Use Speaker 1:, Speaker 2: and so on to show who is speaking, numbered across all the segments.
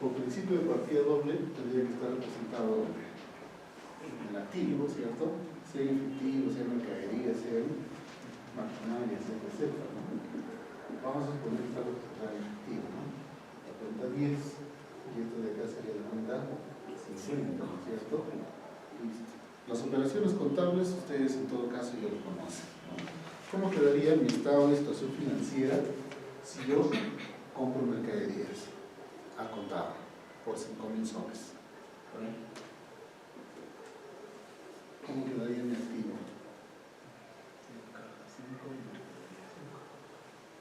Speaker 1: por principio de partida doble, tendría que estar representado en el activo, ¿cierto? Si hay efectivo, si hay mercadería, si hay maquinaria, etc. ¿no? Vamos a suponer que está representado en efectivo, ¿no? La cuenta 10, y esto de acá sería la cuenta 50, ¿no es cierto? Listo. Las operaciones contables, ustedes en todo caso ya lo conocen, ¿no? ¿Cómo quedaría mi estado de situación financiera si yo compro mercaderías a contado por 5.000 soles? ¿Cómo quedaría mi activo?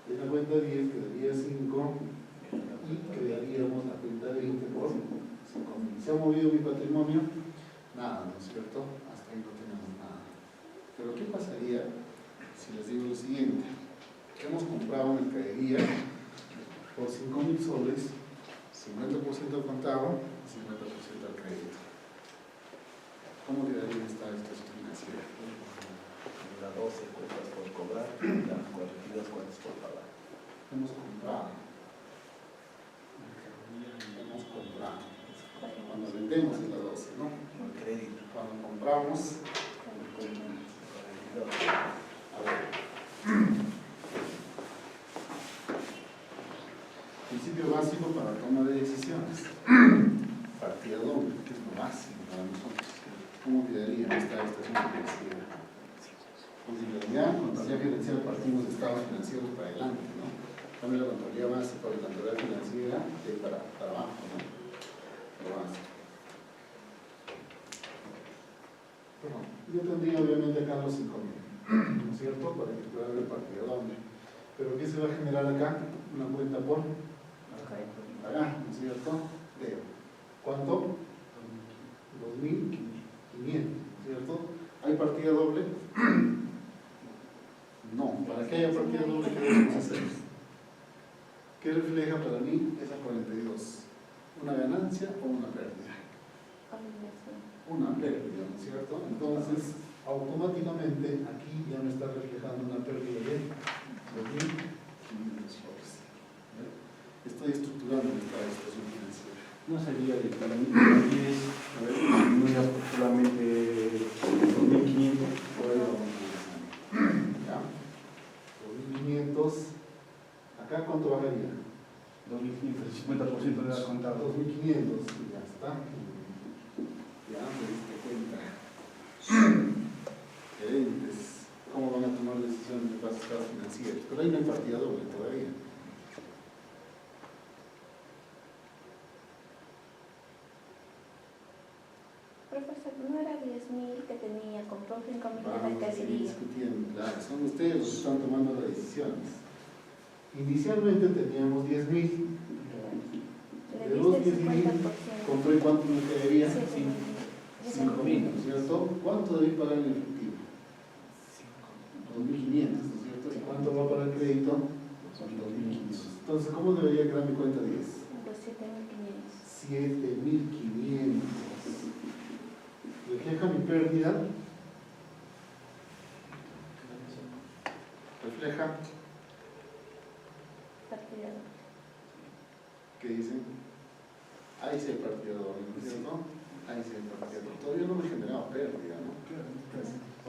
Speaker 1: En la cuenta 10 quedaría 5 y crearíamos la cuenta 20 por 5.000. ¿Se ha movido mi patrimonio? Nada, ¿no es cierto? Hasta ahí no tenemos nada. Pero ¿qué pasaría si les digo lo siguiente? Que hemos comprado mercadería por 5.000 soles, 50% al contado y 50% al crédito. ¿Cómo quedaría esta situación financiera?
Speaker 2: La 12 cuotas por cobrar, las 42 cuotas por pagar.
Speaker 1: Hemos comprado. Cuando vendemos es la 12, ¿no?
Speaker 2: Por crédito.
Speaker 1: Cuando compramos, a ver. Principio básico para toma de decisiones. Partida doble, que es lo básico para nosotros. ¿Cómo quedaría esta estación financiera? Pues en realidad, contabilidad financiera partimos de estados financieros para adelante, ¿no? También la contabilidad básica o la contabilidad financiera de para abajo, ¿no? Lo básico. Bueno, yo tendría obviamente acá los 5.000, ¿no es cierto? Para que pueda haber partida doble. Pero ¿qué se va a generar acá? Una cuenta por pagar, ¿no es cierto? De ¿cuánto? 2.500, ¿no es cierto? ¿Hay partida doble? No. ¿Para qué haya partida doble? ¿Qué debemos hacer? ¿Qué refleja para mí esa 42? ¿Una ganancia o una pérdida? Una pérdida, ¿no es cierto? Entonces, automáticamente aquí ya me está reflejando una pérdida de 2.500 soles. Estoy estructurando esta situación financiera.
Speaker 3: No sería de para mí, a ver, no era solamente 2.500.
Speaker 1: ¿Ya? 2.500. ¿Acá cuánto bajaría?
Speaker 3: 2.500, 50% de la contada.
Speaker 1: 2.500, ya está. Ya me diste cuenta. Gerentes, ¿cómo van a tomar decisiones de base estados financieros? Pero ahí no hay partida doble todavía.
Speaker 4: Profesor, ¿no era 10.000 que tenía? Compró 5.000 de
Speaker 1: Vamos a seguir
Speaker 4: mercadería.
Speaker 1: discutiendo, claro, son ustedes los que están tomando las decisiones. Inicialmente teníamos 10.000.
Speaker 4: Le
Speaker 1: De los
Speaker 4: diste el
Speaker 1: 10.000,
Speaker 4: 50%.
Speaker 1: compré cuánto me quedaría?
Speaker 4: 5.000.
Speaker 1: 5.000, ¿no es cierto? ¿Cuánto debí pagar en efectivo? 2.500, ¿no es cierto? ¿Y cuánto va para el crédito? 2.500. Entonces, ¿cómo debería quedar mi cuenta 10?
Speaker 4: 7.500.
Speaker 1: 7.500. ¿Refleja mi pérdida? ¿Refleja?
Speaker 4: Partida.
Speaker 1: ¿Qué dicen? Ahí sí hay partida doble, ¿no es cierto? Ahí sí hay partida doble. Todavía no me he generado pérdida, ¿no?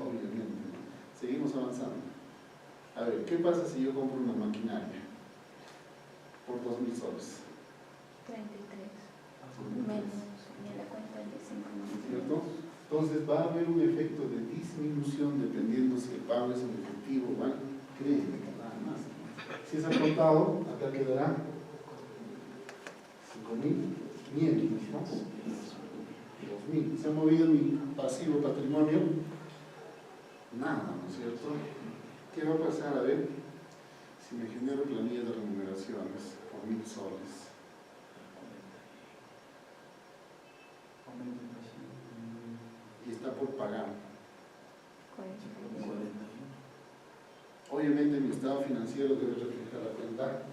Speaker 1: Obviamente. Seguimos avanzando. A ver, ¿qué pasa si yo compro una maquinaria por 2.000 soles?
Speaker 4: 33. Menos. Y en la cuenta de 5.000.
Speaker 1: ¿Cierto? Entonces va a haber un efecto de disminución dependiendo si el pago es en efectivo o en crédito, nada más. Si es al contado, acá quedará 5.500, ¿no? 2.000. ¿Se ha movido mi pasivo patrimonio? Nada, ¿no es cierto? ¿Qué va a pasar? A ver, si me genero planillas de remuneraciones por 1.000 soles. Y está por pagar.
Speaker 4: 41.
Speaker 1: Obviamente mi estado financiero debe reflejar la cuenta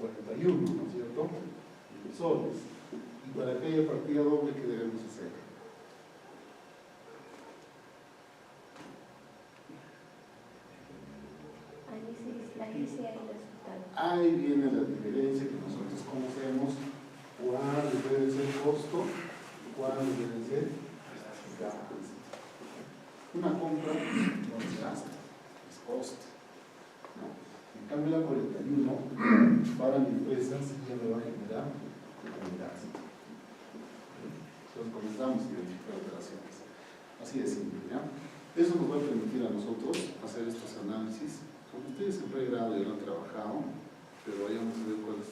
Speaker 1: 41, ¿no es cierto? Soles. Y para aquella partida doble, ¿qué debemos hacer?
Speaker 4: Ahí sí hay resultado.
Speaker 1: Ahí viene la diferencia que nosotros conocemos ¿Cuál debe ser costo? ¿Cuál debe ser gasto? Una compra no es gasto, es costo. No. En cambio, la 41 para mi empresa sí ya me va a generar un gasto. Entonces comenzamos a identificar operaciones. Así de simple, ¿ya? Eso nos va a permitir a nosotros hacer estos análisis. Como ustedes en pregrado ya lo han trabajado, pero vayamos a ver cuáles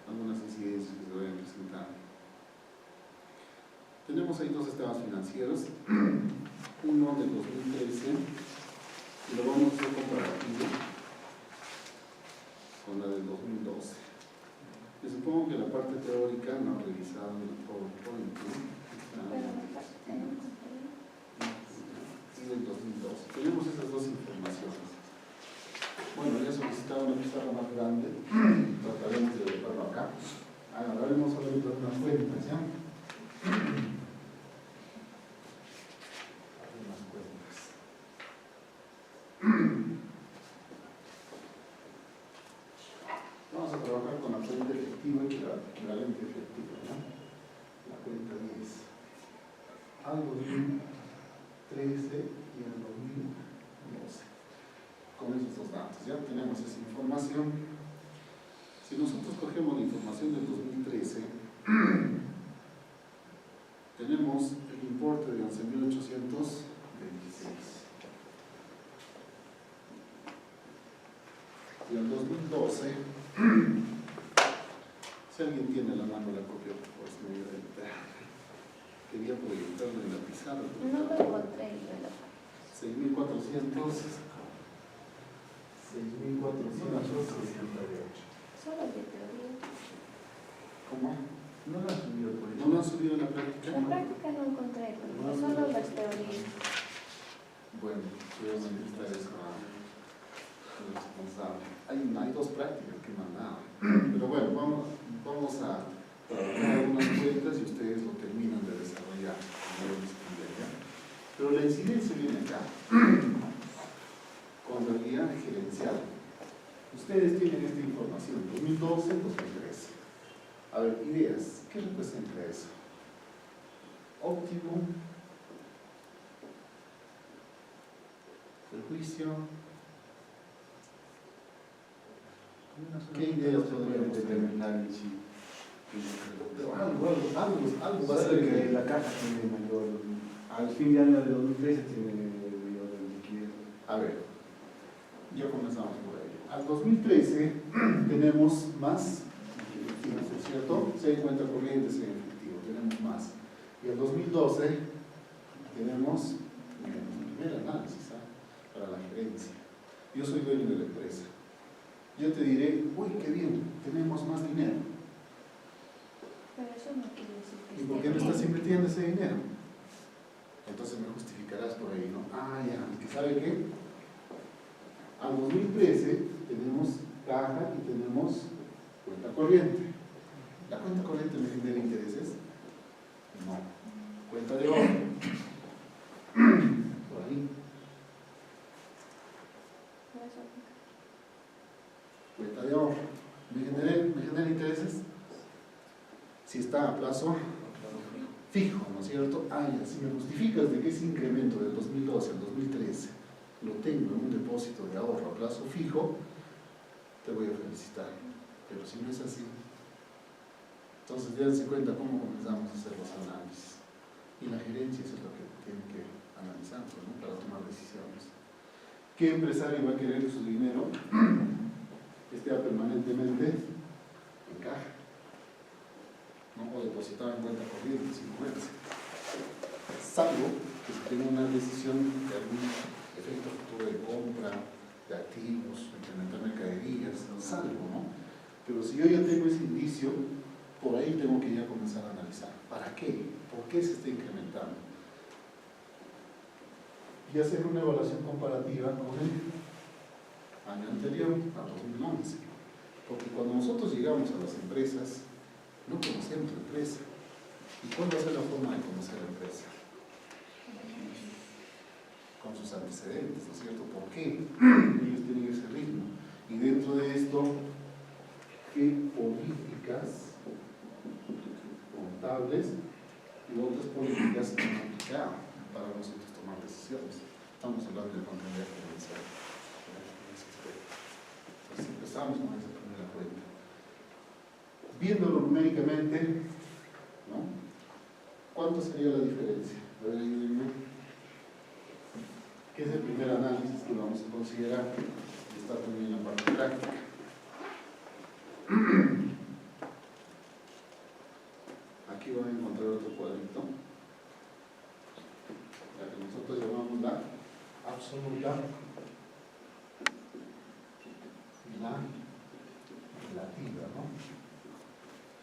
Speaker 1: algunas incidencias que se vayan presentando. Tenemos ahí dos estados financieros, uno del 2013, y lo vamos a hacer comparativo con la del 2012. Yo supongo que la parte teórica no ha revisado el PowerPoint, ¿no? Y del 2012. Tenemos esas dos informaciones. Bueno, ya solicitaba una pizarra más grande, trataremos de verlo acá. Ahora haremos solamente unas cuentas, ¿ya? Algunas cuentas. Vamos a trabajar con la cuenta efectiva y la equivalente efectiva, ¿ya? La cuenta 10. Al 2013 y al 2012. Con esos dos datos, ya tenemos esa información. Si nosotros cogemos la información del 2013, tenemos el importe de 11.826. Y el 2012, si alguien tiene a la mano la copia, por favor, se me ayuda a editar. Quería proyectarlo en la pizarra.
Speaker 4: No lo encontré yo en la página.
Speaker 1: 6.400. 6.468.
Speaker 4: Solo de teoría.
Speaker 1: ¿Cómo?
Speaker 3: No lo han subido por
Speaker 1: ¿No lo han subido en la práctica?
Speaker 4: En práctica no encontré, porque solo las teorías.
Speaker 1: Bueno, voy a manifestar eso al responsable. Hay dos prácticas que mandaban. Pero bueno, vamos a trabajar algunas cuentas y ustedes lo terminan de desarrollar. Pero la incidencia viene acá. Con realidad gerencial. Ustedes tienen esta información, 2012, 2013. A ver, ideas, ¿qué representa eso? Óptimo, prejuicio. ¿Qué ideas podríamos
Speaker 3: determinar en sí?
Speaker 1: Algo va a
Speaker 3: Sabe
Speaker 1: ser
Speaker 3: que la caja tiene mayor, al fin de año de 2013 tiene mayor liquidez.
Speaker 1: A ver, ya comenzamos por ahí. Al 2013 tenemos más, ¿cierto? Se en cuenta corriente, se en efectivo, tenemos más. Y al 2012 tenemos menos. Primer análisis, ¿ah? Para la gerencia. Yo soy dueño de la empresa. Yo te diré, uy, qué bien, tenemos más dinero.
Speaker 4: Pero eso no quiere decir que
Speaker 1: ¿Y por qué no estás invirtiendo ese dinero? Entonces me justificarás por ahí, ¿no? Ah, ya, ¿que sabe qué? Al 2013 tenemos caja y tenemos cuenta corriente. ¿La cuenta corriente me genera intereses? No. Cuenta de ahorro. Por ahí. Cuenta de ahorro. ¿Me genera intereses? Si está a plazo fijo, ¿no es cierto? Ah, ya, si me justificas de que ese incremento del 2012 al 2013 lo tengo en un depósito de ahorro a plazo fijo, te voy a felicitar. Pero si no es así, entonces dense cuenta cómo comenzamos a hacer los análisis. Y la gerencia eso es lo que tiene que analizar, ¿no? Para tomar decisiones. ¿Qué empresario va a querer que su dinero esté permanentemente en caja? ¿No? O depositado en cuenta corriente sin moverse? Salvo que se tenga una decisión de algún efecto futuro de compra de activos, incrementar mercaderías, salvo, ¿no? Pero si yo ya tengo ese indicio, por ahí tengo que ya comenzar a analizar. ¿Para qué? ¿Por qué se está incrementando? Y hacer una evaluación comparativa con el año anterior, a 2011. Porque cuando nosotros llegamos a las empresas, no conocemos la empresa. ¿Y cuál va a ser la forma de conocer la empresa? Con sus antecedentes, ¿no es cierto? ¿Por qué ellos tienen ese ritmo? Y dentro de esto, ¿qué políticas aplicables y otras políticas que no aplicaban para nosotros tomar decisiones. Estamos hablando de contabilidad gerencial. Entonces empezamos con esa primera cuenta. Viéndolo numéricamente, ¿no? ¿Cuánto sería la diferencia? A ver, ayúdenme. ¿Qué es el primer análisis que vamos a considerar? Y está también en la parte práctica. Aquí van a encontrar otro cuadrito, la que nosotros llamamos la absoluta y la relativa, ¿no?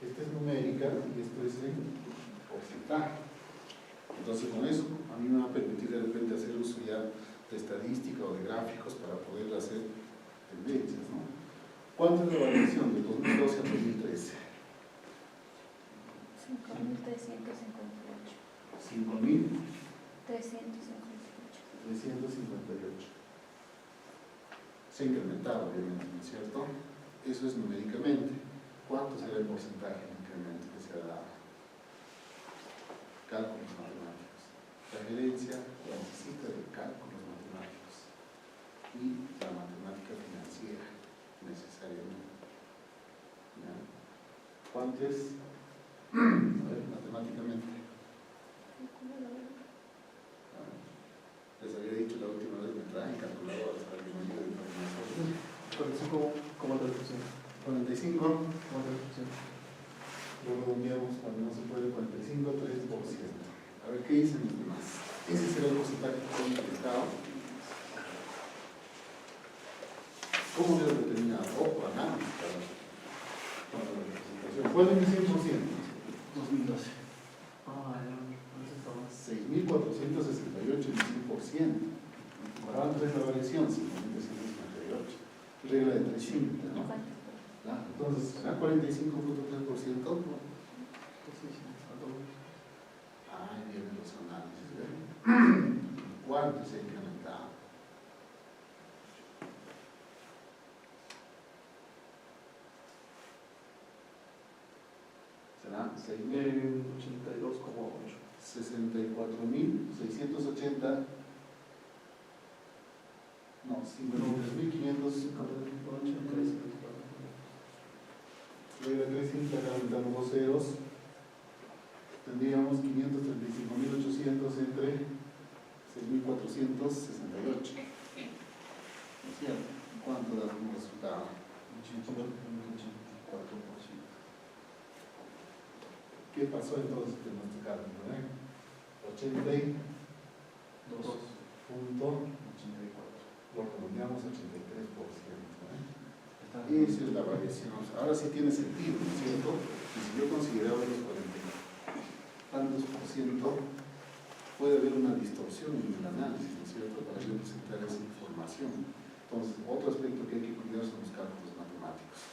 Speaker 1: Esta es numérica y esto es en porcentaje. Entonces con eso a mí me va a permitir de repente hacer uso ya de estadística o de gráficos para poder hacer tendencias, ¿no? ¿Cuánto es la variación de 2012 a 2013?
Speaker 4: 5.358.
Speaker 1: 5.358. Se ha incrementado, obviamente, ¿no es cierto? Eso es numéricamente. ¿Cuánto será el porcentaje de incremento que se ha dado? Cálculos matemáticos. La gerencia necesita de cálculos matemáticos y la matemática financiera necesariamente. ¿Ya? ¿Cuánto es? A ver, matemáticamente. Les había dicho la última vez, me traen calculadoras para que me ayuden con eso.
Speaker 3: 45 como traducción.
Speaker 1: 45.
Speaker 3: Como traducción.
Speaker 1: Lo redondeamos cuando no se puede, 45, 3%. A ver qué dicen los demás. Ese será el porcentaje que hemos inventado. ¿Cómo se ha determinado? Ojo, análisis para la representación. ¿Cuál es el 100%?
Speaker 3: 2012. Ah, ya, eso estaba.
Speaker 1: 6.468 en 100%. ¿Cuánto es la variación? 5.358. Regla de 3 simples, ¿no? Entonces, ¿será 45.3%? Ahí vienen los análisis, ¿ven? ¿Cuánto se ha incrementado? ¿Será
Speaker 3: 82,8.
Speaker 1: 64.680. No, 53.500. Regla 3 simple, acá aumentamos dos ceros. Tendríamos 535.800 entre 6.468. ¿No es cierto? ¿Cuánto da como resultado?
Speaker 3: 84%.
Speaker 1: ¿Qué pasó entonces con nuestro cálculo? 82.84. Lo redondeamos a 83%. Esa es la variación. Ahora sí tiene sentido, ¿no es cierto? Y si yo consideraba los 40 tantos por ciento, puede haber una distorsión en el análisis, ¿no es cierto? Para yo presentar esa información. Entonces, otro aspecto que hay que cuidar son los cálculos matemáticos.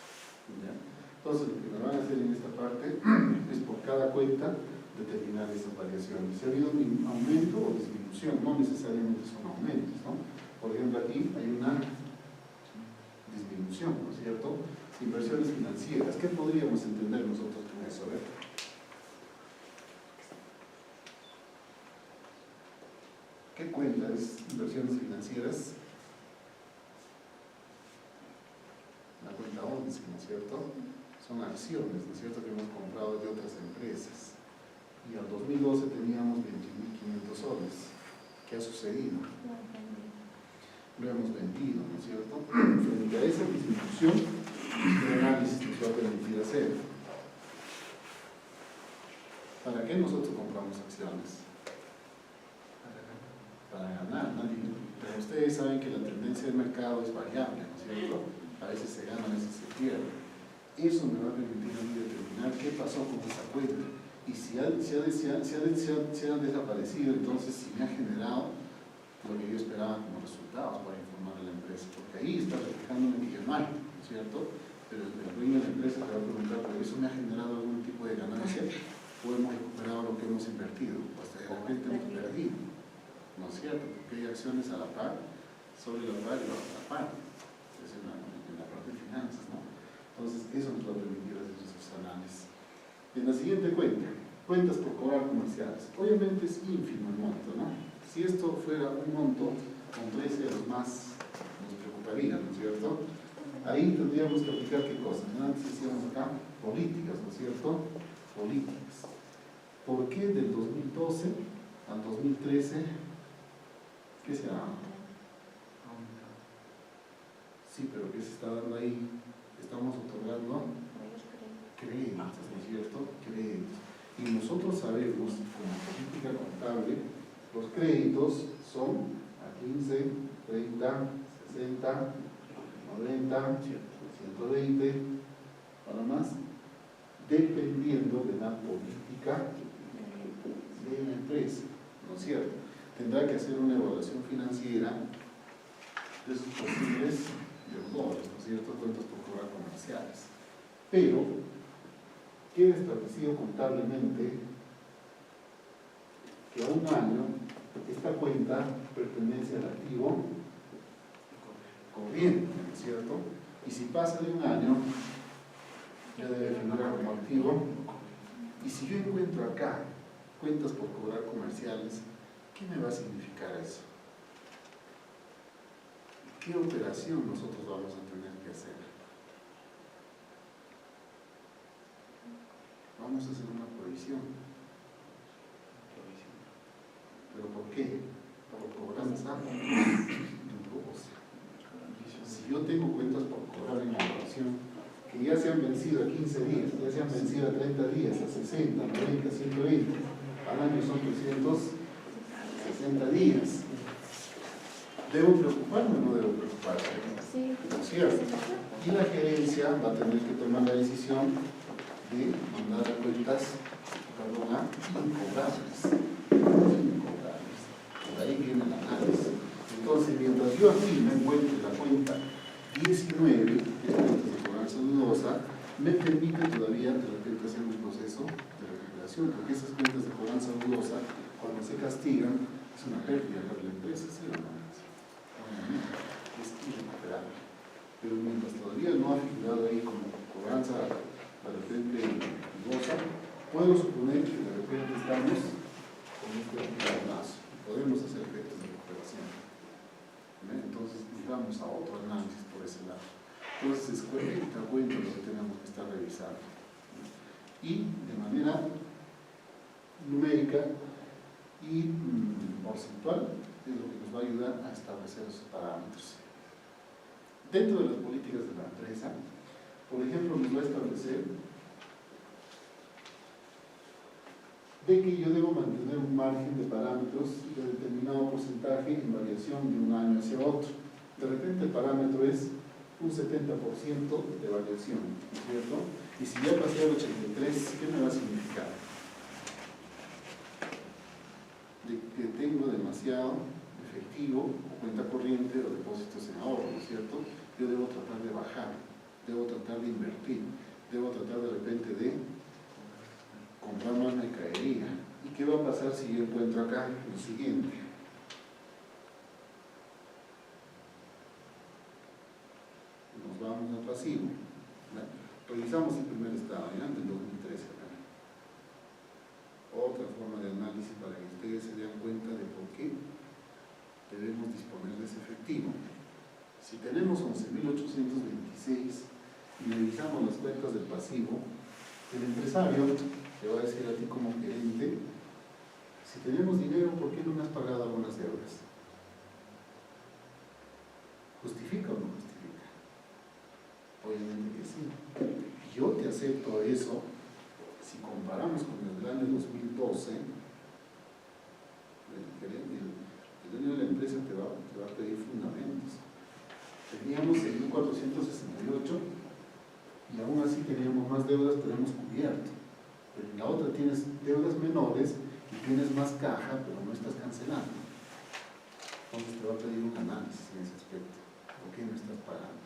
Speaker 1: ¿Ya? Entonces, lo que me van a hacer en esta parte es por cada cuenta determinar esas variaciones. Si ha habido un aumento o disminución, no necesariamente son aumentos, ¿no? Por ejemplo, aquí hay una disminución, ¿no es cierto? Inversiones financieras. ¿Qué podríamos entender nosotros con eso? A ver. ¿Qué cuenta es inversiones financieras? La cuenta 11, ¿no es cierto? Son acciones, ¿no es cierto?, que hemos comprado de otras empresas. Y al 2012 teníamos 21.500 soles. ¿Qué ha sucedido? Lo hemos vendido, ¿no es cierto? Frente a esa disminución, el análisis nos va a permitir hacer. ¿Para qué nosotros compramos acciones? Para ganar, ¿no? Pero ustedes saben que la tendencia del mercado es variable, ¿no es cierto? A veces se gana, a veces se pierde. Eso me va a permitir a mí determinar qué pasó con esa cuenta. Y si ha desaparecido, entonces si me ha generado lo que yo esperaba como resultados para informar a la empresa, porque ahí está reflejando en el mal, ¿no es cierto? Pero el dueño de la empresa te va a preguntar, ¿pero eso me ha generado algún tipo de ganancia? ¿O hemos recuperado lo que hemos invertido? Pues de repente hemos perdido, ¿no es cierto? Porque hay acciones a la par, sobre la par y a la par, es en la parte de finanzas, ¿no? Entonces eso nos va a permitir hacer esos análisis. En la siguiente cuenta, Cuentas por cobrar comerciales. Obviamente es ínfimo el monto, ¿no? Si esto fuera un monto con 13 a los más nos preocuparía, ¿no es cierto? Ahí tendríamos que aplicar qué cosas. Antes decíamos acá políticas, ¿no es cierto? Políticas. ¿Por qué del 2012 al 2013 qué se ha? Sí, pero ¿qué se está dando ahí? Estamos otorgando créditos, ¿no es cierto? Créditos. Y nosotros sabemos, como política contable, los créditos son a 15, 30, 60, 90, 120, para más, dependiendo de la política de la empresa, ¿no es cierto? Tendrá que hacer una evaluación financiera de sus posibles deudores, ¿no es cierto? Cuentas por cobrar comerciales. Pero queda establecido contablemente que a un año esta cuenta pertenece al activo corriente, ¿no es cierto? Y si pasa de un año, ya debe figurar como activo. Y si yo encuentro acá cuentas por cobrar comerciales, ¿qué me va a significar eso? ¿Qué operación nosotros vamos a tener que hacer? Vamos a hacer una provisión. ¿Pero por qué? Por cobranza dudosa. Si yo tengo cuentas por cobrar en la operación que ya se han vencido a 15 días, ya se han vencido a 30 días, a 60, 90, 120, al año son 360 días. ¿Debo preocuparme o no debo preocuparme?
Speaker 4: Sí.
Speaker 1: ¿No es cierto? Y la gerencia va a tener que tomar la decisión de mandar a cuentas, perdona, incobrables. Incobrables. Por ahí viene el análisis. Entonces, mientras yo aquí me encuentre la cuenta 19, que es cuentas de cobranza dudosa, me permite todavía de repente hacer un proceso de recuperación, porque esas cuentas de cobranza dudosa, cuando se castigan, es una pérdida para la empresa, ¿sí o no? Es irrecuperable. Pero mientras todavía no ha figurado ahí como cobranza de repente dudosa, puedo suponer que de repente estamos con este plazo y podemos hacer efectos de recuperación. Entonces, digamos a otro análisis por ese lado. Entonces, es cuenta lo que tenemos que estar revisando. Y de manera numérica y porcentual es lo que nos va a ayudar a establecer esos parámetros. Dentro de las políticas de la empresa, por ejemplo, nos va a establecer de que yo debo mantener un margen de parámetros de determinado porcentaje en variación de un año hacia otro. De repente el parámetro es un 70% de variación, ¿no es cierto? Y si ya pasé al 83, ¿qué me va a significar? De que tengo demasiado efectivo o cuenta corriente o depósitos en ahorro, ¿no es cierto? Yo debo tratar de bajar, debo tratar de invertir, debo tratar de repente de comprar más mercadería. ¿Y qué va a pasar si yo encuentro acá lo siguiente? Nos vamos al pasivo. Revisamos el primer estado, ¿ya? Del 2013 acá. Otra forma de análisis para que ustedes se den cuenta de por qué debemos disponer de ese efectivo. Si tenemos 11.826 y revisamos las cuentas del pasivo, el empresario te va a decir a ti como gerente, si tenemos dinero, ¿por qué no me has pagado algunas deudas? ¿Justifica o no justifica? Obviamente que sí. Yo te acepto eso si comparamos con el del año 2012. El dueño de la empresa te va a pedir fundamentos. Teníamos 6.468 y aún así teníamos más deudas, pero hemos cubierto. Pero en la otra tienes deudas menores y tienes más caja, pero no estás cancelando. Entonces te va a pedir un análisis en ese aspecto. ¿Por qué no estás pagando?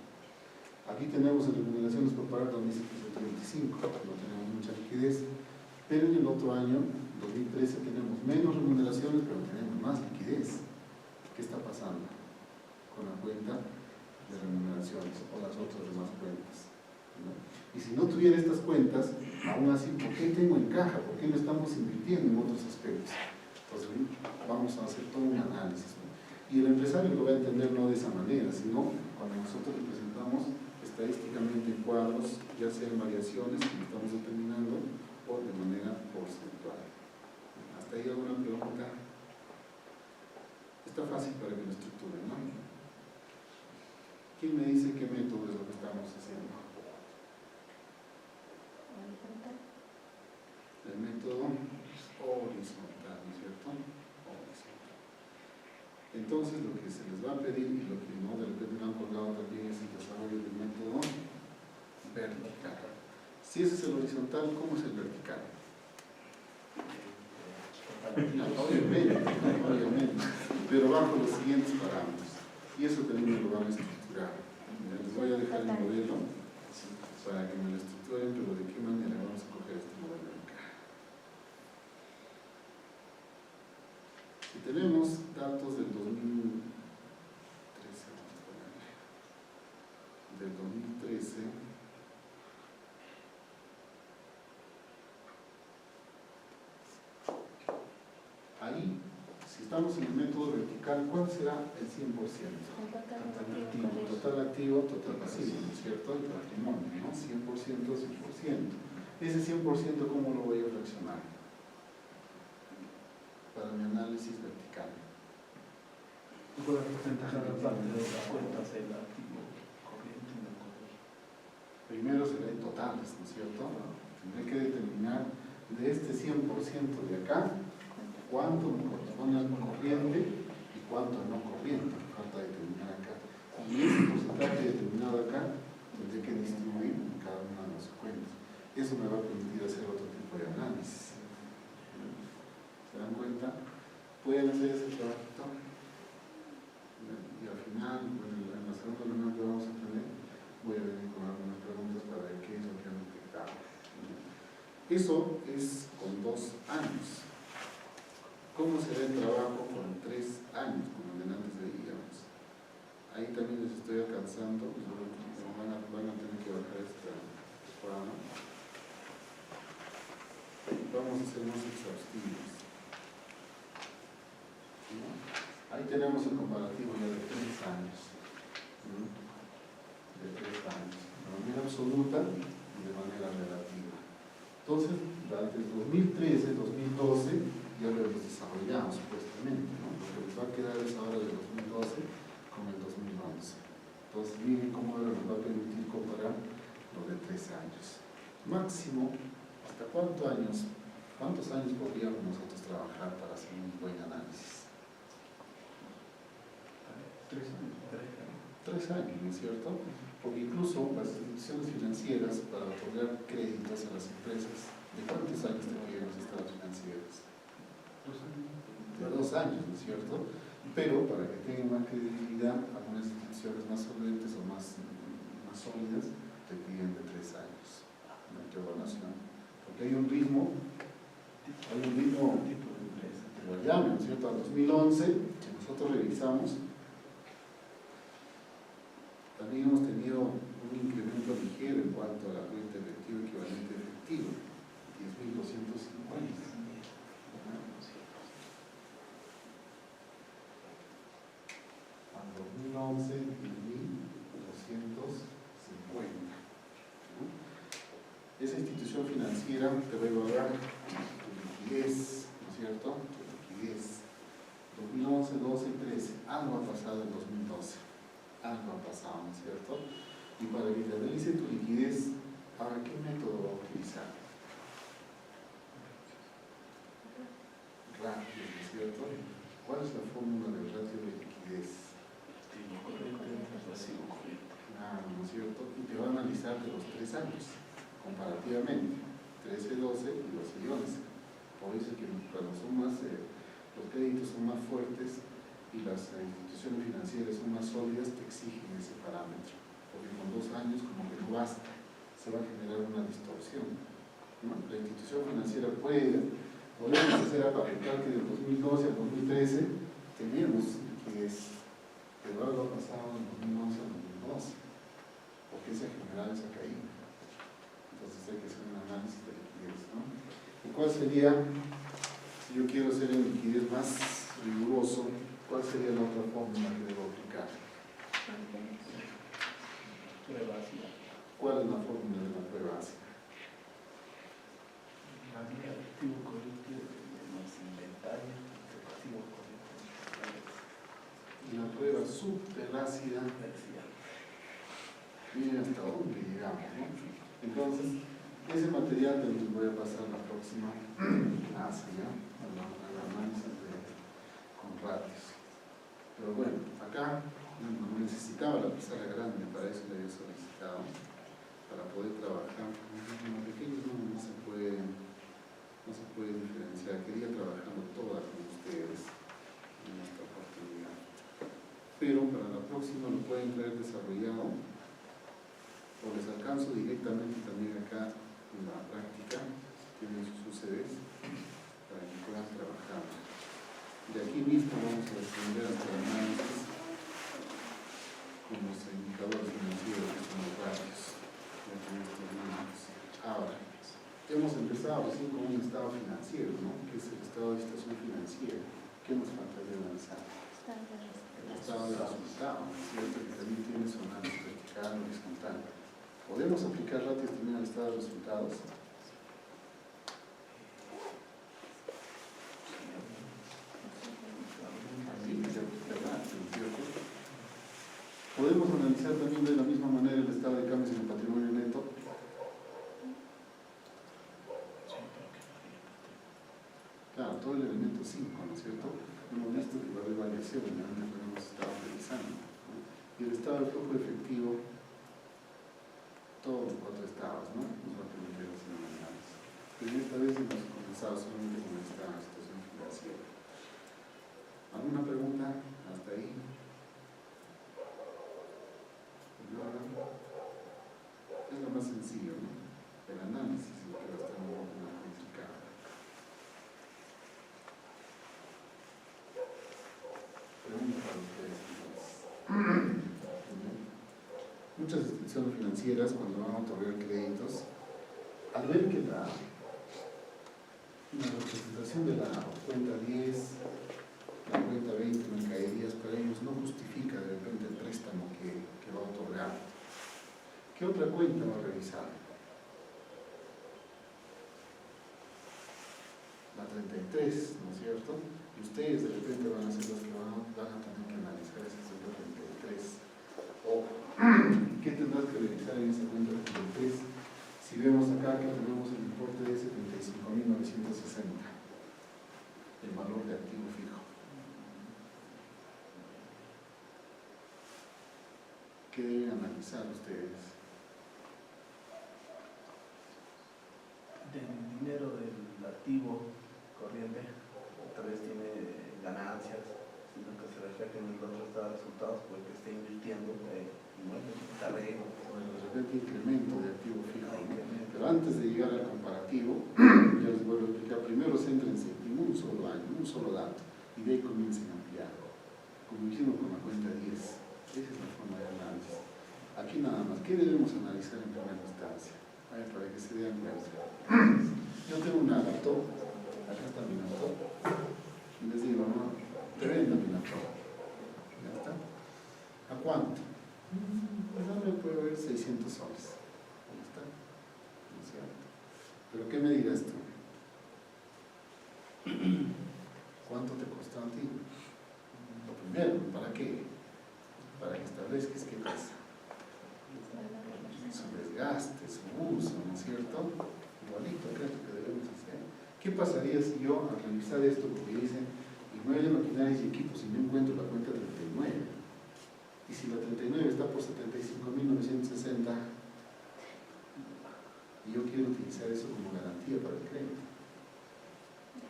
Speaker 1: Aquí tenemos en remuneraciones por pagar 2.725, no tenemos mucha liquidez, pero en el otro año, 2013, tenemos menos remuneraciones, pero tenemos más liquidez. ¿Qué está pasando con la cuenta de remuneraciones o las otras demás cuentas? ¿No? Y si no tuviera estas cuentas, Aún así, ¿por qué tengo en caja? ¿Por qué no estamos invirtiendo en otros aspectos? Entonces, vamos a hacer todo un análisis, ¿no? Y el empresario lo va a entender no de esa manera, sino cuando nosotros le presentamos estadísticamente cuadros, ya sean variaciones que estamos determinando o de manera porcentual. ¿Hasta ahí alguna pregunta? Está fácil para que lo estructuren, ¿no? ¿Quién me dice qué método es lo que estamos haciendo? El método horizontal, ¿no es cierto? Horizontal. Entonces, lo que se les va a pedir y lo que no de repente me han colgado también es el desarrollo del método vertical. Si ese es el horizontal, ¿cómo es el vertical? Obviamente, pero bajo los siguientes parámetros. Y eso también me lo van a estructurar. Les voy a dejar el modelo para que me lo estructuren, pero de qué manera vamos a coger este modelo de acá. Si tenemos datos del 2013, vamos a ponerle, del 2013, ahí, si estamos en el método vertical, ¿cuál será el 100%? Total activo, total pasivo, ¿no es cierto? El patrimonio, ¿no? 100%, 100%. Ese 100%, ¿cómo lo voy a fraccionar? Para mi análisis vertical.
Speaker 3: ¿Cuál es el porcentaje
Speaker 2: Cada
Speaker 3: de
Speaker 2: parte de las cuentas el activo corriente y no corriente?
Speaker 1: Primero será en totales, ¿no es cierto? Tendré que determinar de este 100% de acá, cuánto me corresponde al corriente y cuánto al no corriente. Falta determinar acá. Y ese porcentaje determinado acá tendré que distribuir en cada una de las cuentas. Eso me va a permitir hacer otro tipo de análisis. ¿Se dan cuenta? Pueden hacer ese trabajo. Y al final, bueno, en la segunda reunión que vamos a tener, voy a venir con algunas preguntas para ver qué es lo que han detectado. Eso es con 2 años. ¿Cómo será el trabajo con 3 años, como antes veíamos? Ahí también les estoy alcanzando, van a tener que bajar este programa. Vamos a ser más exhaustivos. ¿No? Ahí tenemos el comparativo ya de 3 años. ¿No? De 3 años. De manera absoluta y de manera relativa. Entonces, durante el 2013, 2012, ya lo hemos desarrollado supuestamente, ¿no? Lo que les va a quedar es ahora del 2012 con el 2011. Entonces, miren cómo ahora nos va a permitir comparar lo de 3 años. Máximo, ¿hasta cuántos años podríamos nosotros trabajar para hacer un buen análisis?
Speaker 3: 3 años.
Speaker 1: 3 años, ¿no es cierto? Porque incluso las instituciones financieras, para otorgar créditos a las empresas, ¿de cuántos años te piden los estados financieros?
Speaker 3: 2 años.
Speaker 1: De 2 años, ¿no es cierto? Pero para que tengan más credibilidad, algunas instituciones más solventes o más sólidas te piden de 3 años de evaluación. Porque hay un ritmo
Speaker 2: Tipo de empresa.
Speaker 1: variable, ¿no es cierto? Al 2011, si nosotros revisamos, también hemos tenido un incremento ligero en cuanto a la cuenta efectiva equivalente efectivo, 10.250. Al 2011, 10.250. Esa institución financiera te va a evaluar tu liquidez, ¿no es cierto? Tu liquidez. 2011, 12 y 13. Algo ha pasado en 2012. Algo ha pasado, ¿no es cierto? Y para que te analice tu liquidez, ahora, ¿qué método va a utilizar? Ratio, ¿no es cierto? ¿Cuál es la fórmula del ratio de liquidez?
Speaker 2: Activo corriente, pasivo corriente.
Speaker 1: Claro, ¿no es cierto? Y te va a analizar de los 3 años, comparativamente, 13, 12 y 12 y 11. Por eso es que cuando son más, los créditos son más fuertes y las instituciones financieras son más sólidas, te exigen ese parámetro. Porque con 2 años como que no basta, se va a generar una distorsión, ¿no? La institución financiera podemos hacer aparentar que del 2012 al 2013 tenemos liquidez, pero algo ha pasado en 2011 al 2012, porque se ha generado esa caída. Entonces hay que hacer un análisis de ¿cuál sería, si yo quiero ser en liquidez más riguroso, cuál sería la otra fórmula que debo aplicar?
Speaker 2: Prueba ácida.
Speaker 1: ¿Cuál es la fórmula de la prueba ácida?
Speaker 2: La vía de activo corriente más inventario de activo corriente.
Speaker 1: Y la prueba superácida, miren hasta dónde llegamos, ¿no? Entonces, ese material también les voy a pasar la próxima clase, ¿ya? Al análisis con ratios. Pero bueno, acá como necesitaba la pizarra grande, para eso le había solicitado, para poder trabajar. Los pequeños no se puede diferenciar. Quería trabajarlo toda con ustedes en esta oportunidad. Pero para la próxima lo pueden traer desarrollado, o les alcanzo directamente también acá en la práctica, tienen sus CDs, para que puedan trabajar. De aquí mismo vamos a responder hasta el análisis con los indicadores financieros que son los ratios. Ahora, hemos empezado recién con un estado financiero, ¿no? Que es el estado de situación financiera. ¿Qué nos faltaría analizar? El estado de resultado, ¿cierto? Que también tiene su análisis vertical, horizontal. ¿Podemos aplicar ratios también al estado de resultados? ¿Podemos analizar también de la misma manera el estado de cambios en el patrimonio neto? Claro, todo el elemento 5, ¿no es cierto? Hemos visto que va a haber variaciones, ¿no? Que hemos estado revisando, ¿no? Y el estado de flujo efectivo, todos los 4 estados, ¿no? Nos va a permitir hacer un análisis. Pero esta vez hemos comenzado solamente con esta situación financiera. ¿Alguna pregunta hasta ahí? Es lo más sencillo, ¿no? El análisis es lo que va a estar un poco más complicado. Pregunta para ustedes, entonces. Muchas instituciones financieras, cuando van a otorgar créditos, al ver que la representación de la cuenta 10, la cuenta 20 mercaderías para ellos no justifica de repente el préstamo que va a otorgar, ¿qué otra cuenta va a revisar? La 33, ¿no es cierto? Y ustedes de repente van a ser los que van a tener que analizar esa cuenta 33. O, ¿qué tendrás que revisar en esa cuenta 33? Si vemos acá que tenemos el importe de 75.960, el valor de activo fijo. ¿Qué deben analizar ustedes?
Speaker 2: Del dinero del activo corriente, tal vez tiene ganancias, sino que se refleja en el otro estado de resultados porque esté invirtiendo inmuebles, terreno.
Speaker 1: Bueno, de repente incremento de activo fijo, ¿no? Pero antes de llegar al comparativo, ya les vuelvo a explicar, primero céntrense en un solo año, un solo dato, y de ahí comiencen a ampliar, como hicimos con la cuenta 10. Esa es la forma de análisis. Aquí nada más, ¿qué debemos analizar en primera instancia? A ver, para que se den cuenta. Yo tengo un dato, acá está mi dato, y les digo, no, te vendo mi dato. ¿Ya está? ¿A cuánto? Pues ahora puedo ver 600 soles. ¿Ya está? ¿No es cierto? ¿Pero qué me dirás tú? ¿Cuánto te costó a ti? Lo primero, ¿para qué? Para que establezcas qué pasa. Su desgaste, su uso, ¿no es cierto? Igualito, creo que debemos hacer. ¿Qué pasaría si yo, al revisar esto, porque dicen inmuebles, maquinarias y equipos, y no encuentro la cuenta 39? Y si la 39 está por 75.960, y yo quiero utilizar eso como garantía para el crédito,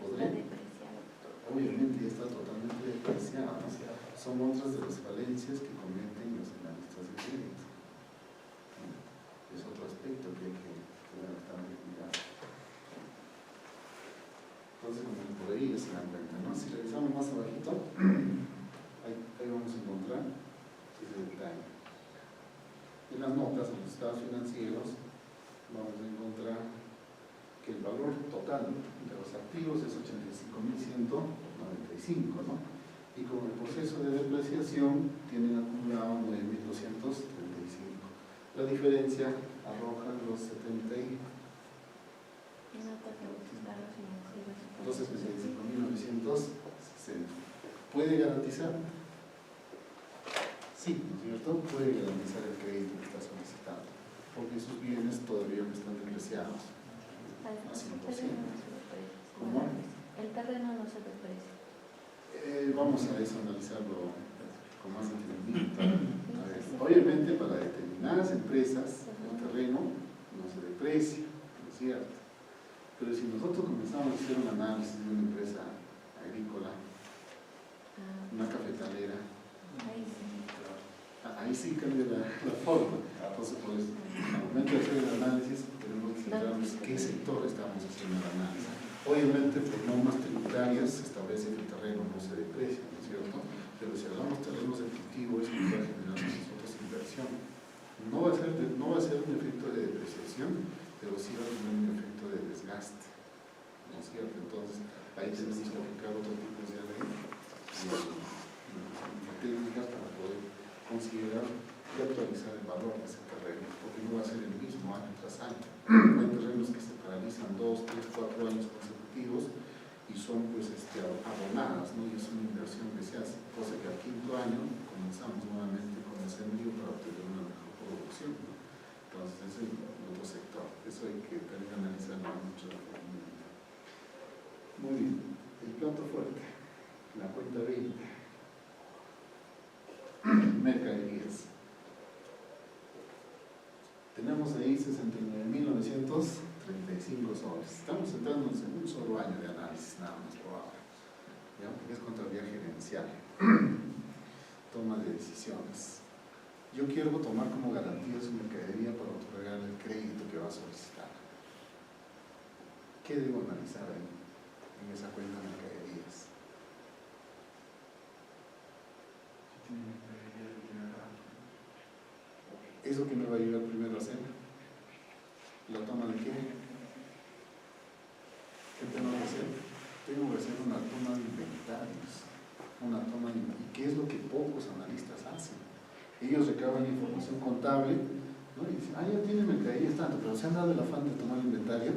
Speaker 1: ¿podré? Obviamente ya está totalmente depreciado, ¿no? Son otras de las falencias que cometen los analistas de crédito. Es otro aspecto que hay que tener bastante cuidado. Entonces, por ahí ya se dan cuenta, ¿no? Si revisamos más abajito, ahí vamos a encontrar ese detalle. En las notas, en los estados financieros, vamos a encontrar que el valor total de activos es 85.195, ¿no? Y con el proceso de depreciación tienen acumulado 9.235. La diferencia arroja los 70 los 75.960. ¿Puede garantizar? Sí, ¿no es cierto? Puede garantizar el crédito que está solicitando, porque sus bienes todavía no están depreciados. Así
Speaker 4: El terreno no se deprecia.
Speaker 1: Vamos a eso, analizarlo con más entendimiento. A ver, obviamente, para determinadas empresas, el terreno no se deprecia, ¿no es cierto? Pero si nosotros comenzamos a hacer un análisis de una empresa agrícola, una cafetalera, ahí sí cambia la forma. Entonces, pues, al momento de hacer el análisis, tenemos que centrarnos en qué sector estamos haciendo el análisis. Obviamente, por normas tributarias se establece que el terreno no se deprecia, ¿no es cierto? Pero si hablamos de terrenos de cultivo, eso va a generar nosotros inversión. No va a ser un efecto de depreciación, pero sí va a tener un efecto de desgaste, ¿no es cierto? Entonces, ahí tenemos que aplicar otros tipos de ley y técnicas para poder considerar y actualizar el valor de ese terreno, porque no va a ser el mismo año tras año. Hay terrenos que se paralizan 2, 3, 4 años consecutivos y son pues abonadas, ¿no? Y es una inversión que se hace, cosa que al 5.º año comenzamos nuevamente con el sembrío para obtener una mejor producción, ¿no? Entonces ese es el otro sector, eso hay que tener que analizarlo mucho profundamente. Muy bien, el plato fuerte, la cuenta 20, mercaderías. Tenemos ahí 69.935 soles. Estamos centrándonos en un solo año de análisis, nada más por ahora, ¿ya? Porque es contabilidad gerencial, toma de decisiones. Yo quiero tomar como garantía su mercadería para otorgar el crédito que va a solicitar. ¿Qué debo analizar ahí, en esa cuenta de mercaderías? ¿Eso que me va a ayudar primero a hacer? ¿La toma de qué? ¿Qué tengo que hacer? Tengo que hacer una toma de inventarios. ¿Y qué es lo que pocos analistas hacen? Ellos recaban información contable, ¿no? Y dicen, ya tiene mercaderías tanto, pero se han dado el afán de tomar inventario.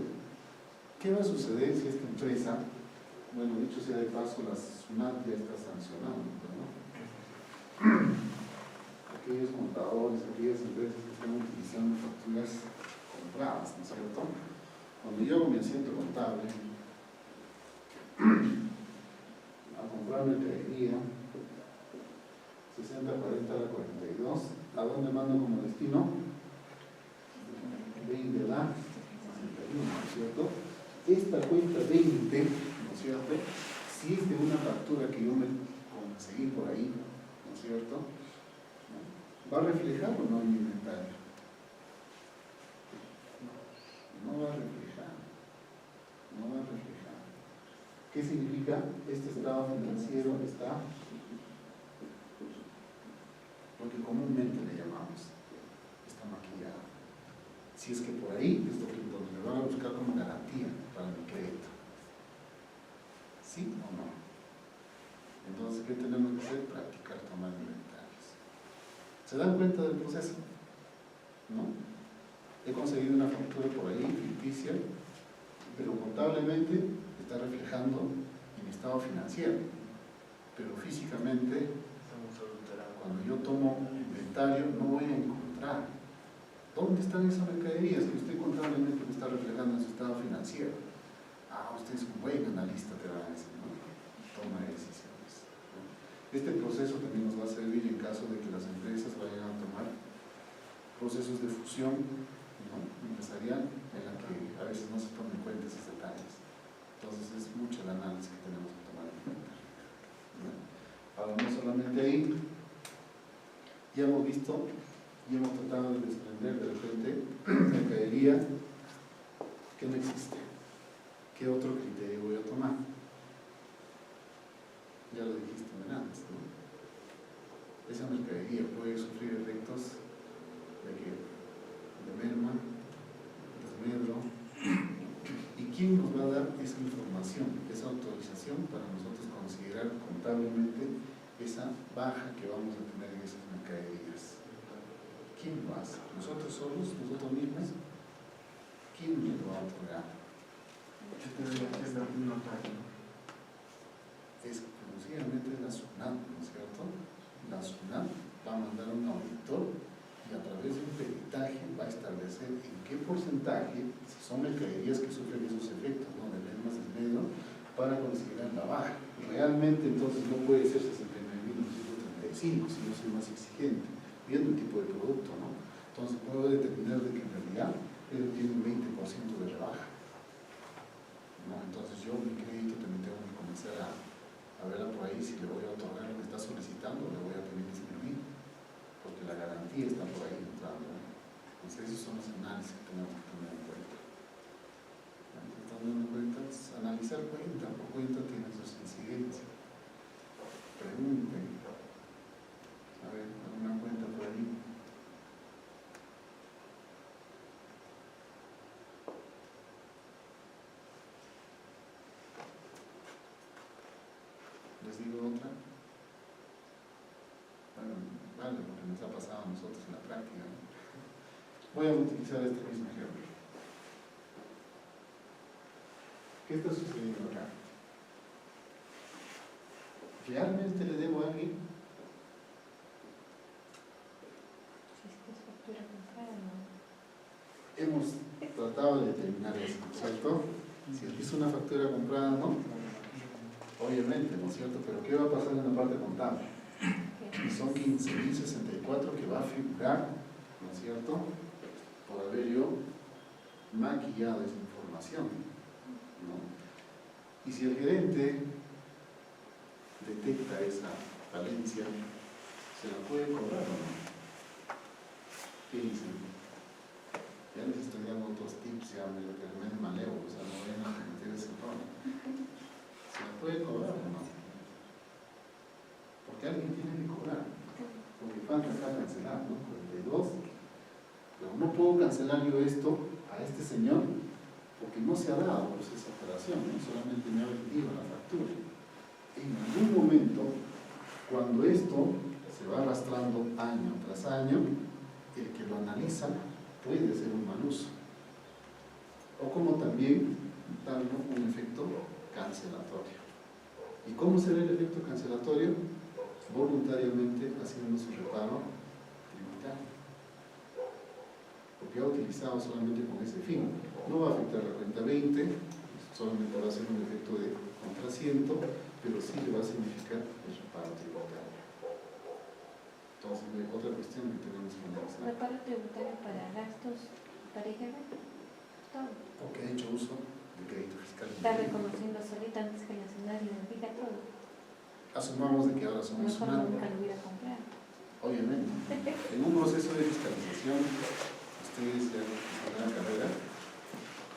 Speaker 1: ¿Qué va a suceder si esta empresa, bueno, dicho sea de paso, la SUNAT ya está sancionando, ¿no? Aquellos contadores, aquellas empresas que están utilizando facturas compradas, ¿no es cierto? Cuando yo hago mi asiento contable a comprar mercadería 60, 40, 42, ¿a dónde mando como destino? 20 la 61, ¿no es cierto? Esta cuenta 20, ¿no es cierto? Si es de una factura que yo me conseguí por ahí, ¿no es cierto? ¿Va a reflejar o no en mi inventario? No va a reflejar. No va a reflejar. ¿Qué significa? Este estado financiero está, lo que comúnmente le llamamos, está maquillado. Si es que por ahí es donde me van a buscar como garantía para mi crédito. ¿Sí o no? Entonces, ¿qué tenemos que hacer? Practicar tomar inventarios. ¿Se dan cuenta del proceso? ¿No? He conseguido una factura por ahí, ficticia, pero contablemente está reflejando en mi estado financiero. Pero físicamente, cuando yo tomo inventario, no voy a encontrar dónde están esas mercaderías que usted contablemente me está reflejando en su estado financiero. Usted es un buen analista, te van a decir, ¿no? Toma decisiones, ¿no? Este proceso también nos va a servir en caso de que las empresas vayan a tomar procesos de fusión, ¿no?, empresarial, en la que a veces no se toman en cuenta esos detalles. Entonces es mucho el análisis que tenemos que tomar en cuenta, ¿no? Ahora, no solamente ahí, ya hemos visto y hemos tratado de desprender de repente mercadería que no existe. ¿Qué otro criterio voy a tomar? Ya lo dijiste antes, ¿no? Esa mercadería puede sufrir efectos de merma, desmedro. ¿Y ¿quién nos va a dar esa información, esa autorización para nosotros considerar contablemente esa baja que vamos a tener en esas mercaderías? ¿Quién lo hace? ¿Nosotros solos? ¿Nosotros mismos? ¿Quién nos lo va a otorgar? Exclusivamente la SUNAT, ¿no es cierto? La SUNAT va a mandar un auditor y a través de un peritaje va a establecer en qué porcentaje, si son mercaderías que sufren esos efectos, ¿no?, de más desmedro, para considerar la baja. Realmente entonces no puede ser 69.935, si yo soy más exigente, viendo el tipo de producto, ¿no? Entonces puedo determinar de que en realidad él tiene un 20% de rebaja, ¿no? Entonces yo mi crédito también tengo que comenzar a verla por ahí, si le voy a otorgar lo que está solicitando, le voy a tener que disminuir, porque la garantía está por ahí entrando, ¿no? Entonces esos son los análisis que tenemos que tener en cuenta. Analizar cuenta por cuenta tiene sus incidencias. Pregunten. A ver, alguna cuenta por ahí. ¿Les digo otra? Bueno, vale, porque nos ha pasado a nosotros en la práctica, ¿no? Voy a utilizar este mismo ejemplo. ¿Qué está sucediendo acá? ¿Realmente le debo a alguien?
Speaker 4: Si es que es factura comprada, no.
Speaker 1: Hemos tratado de determinar eso, ¿cierto? Si es una factura comprada, ¿no? Obviamente, ¿no es cierto? Pero ¿qué va a pasar en la parte contable? Son 15.064 que va a figurar, ¿no es cierto?, por haber yo maquillado esa información, ¿no? Y si el gerente detecta esa falencia, ¿se la puede cobrar o no? ¿Qué dicen? Ya les estoy dando otros tips, ya me maleo, o sea, no vayan a cometer ese error. ¿Se la puede cobrar o no? Porque alguien tiene que cobrar, porque falta acá cancelar, ¿no? 42. Pero no puedo cancelar yo esto a este señor porque no se ha dado pues, esa operación, ¿no? Solamente me ha vendido la factura. En algún momento, cuando esto se va arrastrando año tras año, el que lo analiza puede ser un mal uso. O como también darle un efecto cancelatorio. ¿Y cómo será el efecto cancelatorio? Voluntariamente haciendo su reparo tributario. Porque ha utilizado solamente con ese fin. No va a afectar la cuenta 20, solamente va a ser un efecto de contrasiento, pero sí le va a significar el reparo tributario. Entonces, otra cuestión que tenemos que analizar.
Speaker 4: Reparo tributario para gastos, para IGB, todo.
Speaker 1: Porque ha hecho uso de crédito fiscal.
Speaker 4: Está reconociendo solita antes que la SUNAT le diga todo.
Speaker 1: Asumamos de que ahora somos
Speaker 4: Mejor
Speaker 1: una.
Speaker 4: nunca lo hubiera comprado.
Speaker 1: Obviamente. En un proceso de fiscalización, ustedes ya en la carrera,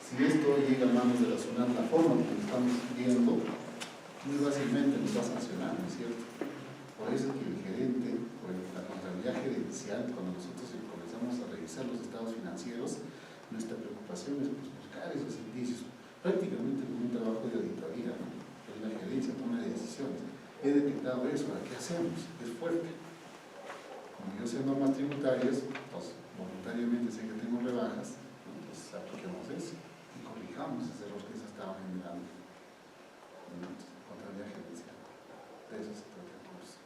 Speaker 1: si esto llega a manos de la SUNAT, la forma que estamos viendo, muy fácilmente nos va a sancionar, ¿no es cierto? Por eso es que el gerente, o la contabilidad gerencial, cuando nosotros comenzamos a revisar los estados financieros, nuestra preocupación es pues, buscar esos indicios, prácticamente como un trabajo de auditoría, ¿no? Es la gerencia toma de decisiones. He detectado eso, ¿ahora qué hacemos? Es fuerte. Como yo sé normas tributarias, pues voluntariamente sé que tengo rebajas, ¿no? Entonces apliquemos eso y corrijamos ese error que se estaba generando en nuestra contabilidad gerencial. De eso se trata el curso.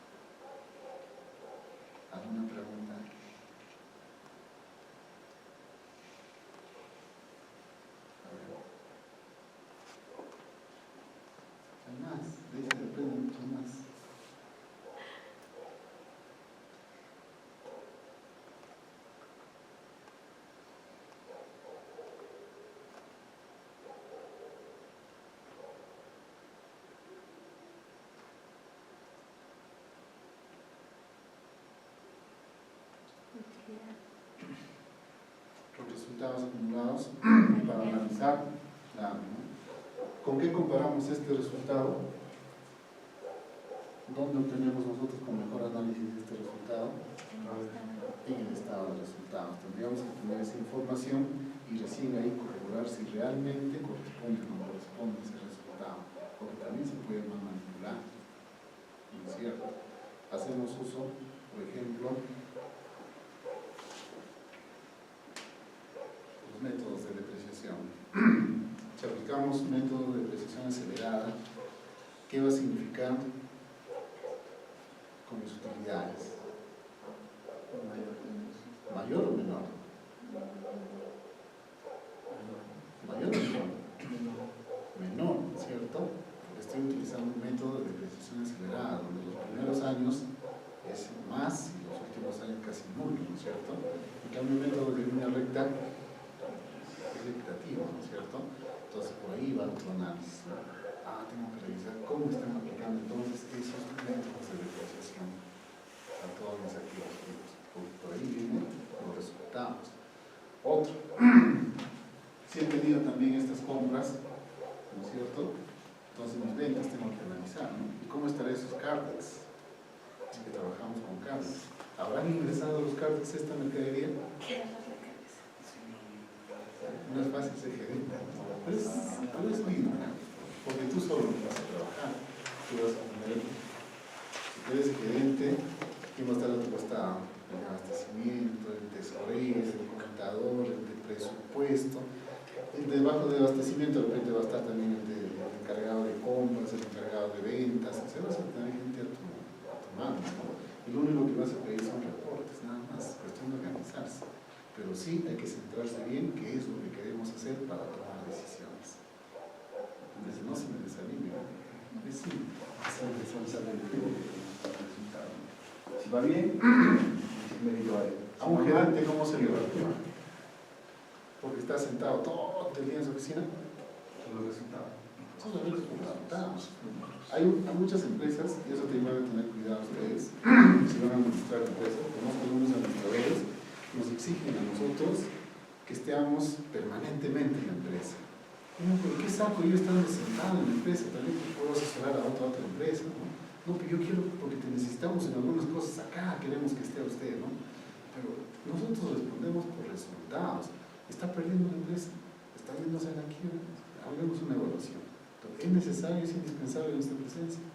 Speaker 1: ¿Alguna pregunta? A ver. Hay más, de eso depende mucho más. Los resultados acumulados para analizar, claro, ¿no? ¿Con qué comparamos este resultado? ¿Dónde obtenemos nosotros con mejor análisis de este resultado? En el estado de resultados. Tendríamos que tener esa información y recién ahí corregir corroborar si realmente corresponde o no corresponde ese resultado, porque también se puede manipular, ¿no es cierto? Hacemos uso, por ejemplo, los métodos de depreciación. Si aplicamos método de depreciación acelerada, ¿qué va a significar con mis utilidades? ¿Mayor o menor? ¿Mayor o menor? Menor, ¿cierto? Porque estoy utilizando un método de depreciación acelerada, donde los primeros años es más y los últimos años casi nulo, ¿no es cierto? En cambio, el método de línea recta es equitativo, ¿no es cierto? Entonces, por ahí va tu análisis. Tengo que revisar cómo están aplicando entonces esos métodos de depreciación a todos los activos fijos. Por ahí vienen los resultados. Otro, si he tenido también estas compras, ¿no es cierto? Entonces mis ventas tengo que analizar, ¿no? ¿Y cómo estarán esos CARDEX? Así que trabajamos con CARDEX. ¿Habrán ingresado los CARDEX a esta mercadería? No es fácil ser gerente, pero es lindo, ¿no? Porque tú solo no vas a trabajar, tú vas a poner, si tú eres gerente, ¿quién va a estar a tu costado? El de abastecimiento, el tesorero, el contador, el de presupuesto. El debajo de abastecimiento de repente va a estar también el encargado de compras, el encargado de ventas, o sea, vas a tener gente a tu mano, ¿no? Y lo único que vas a pedir son reportes, nada más, cuestión de organizarse. Pero sí hay que centrarse bien qué es lo que queremos hacer para tomar decisiones. Entonces no se me desanime, es simple.
Speaker 3: Si va bien, mérito a él.
Speaker 1: A un gerente, ¿cómo se le evalúa? Porque está sentado todo el día en su oficina.
Speaker 3: Son los resultados.
Speaker 1: Son los resultados. Hay muchas empresas, y eso te van a tener cuidado ustedes, si van a administrar empresas, conozco algunos administradores, nos exigen a nosotros que estemos permanentemente en la empresa. No, pero ¿qué saco yo estando sentado en la empresa? También puedo asesorar a otra empresa, ¿no? No, pero yo quiero, porque te necesitamos en algunas cosas acá, queremos que esté usted, ¿no? Pero nosotros respondemos por resultados. ¿Está perdiendo la empresa? ¿Está yéndose a la quiebra? Hagamos una evaluación. Entonces, ¿es necesario, es indispensable nuestra presencia?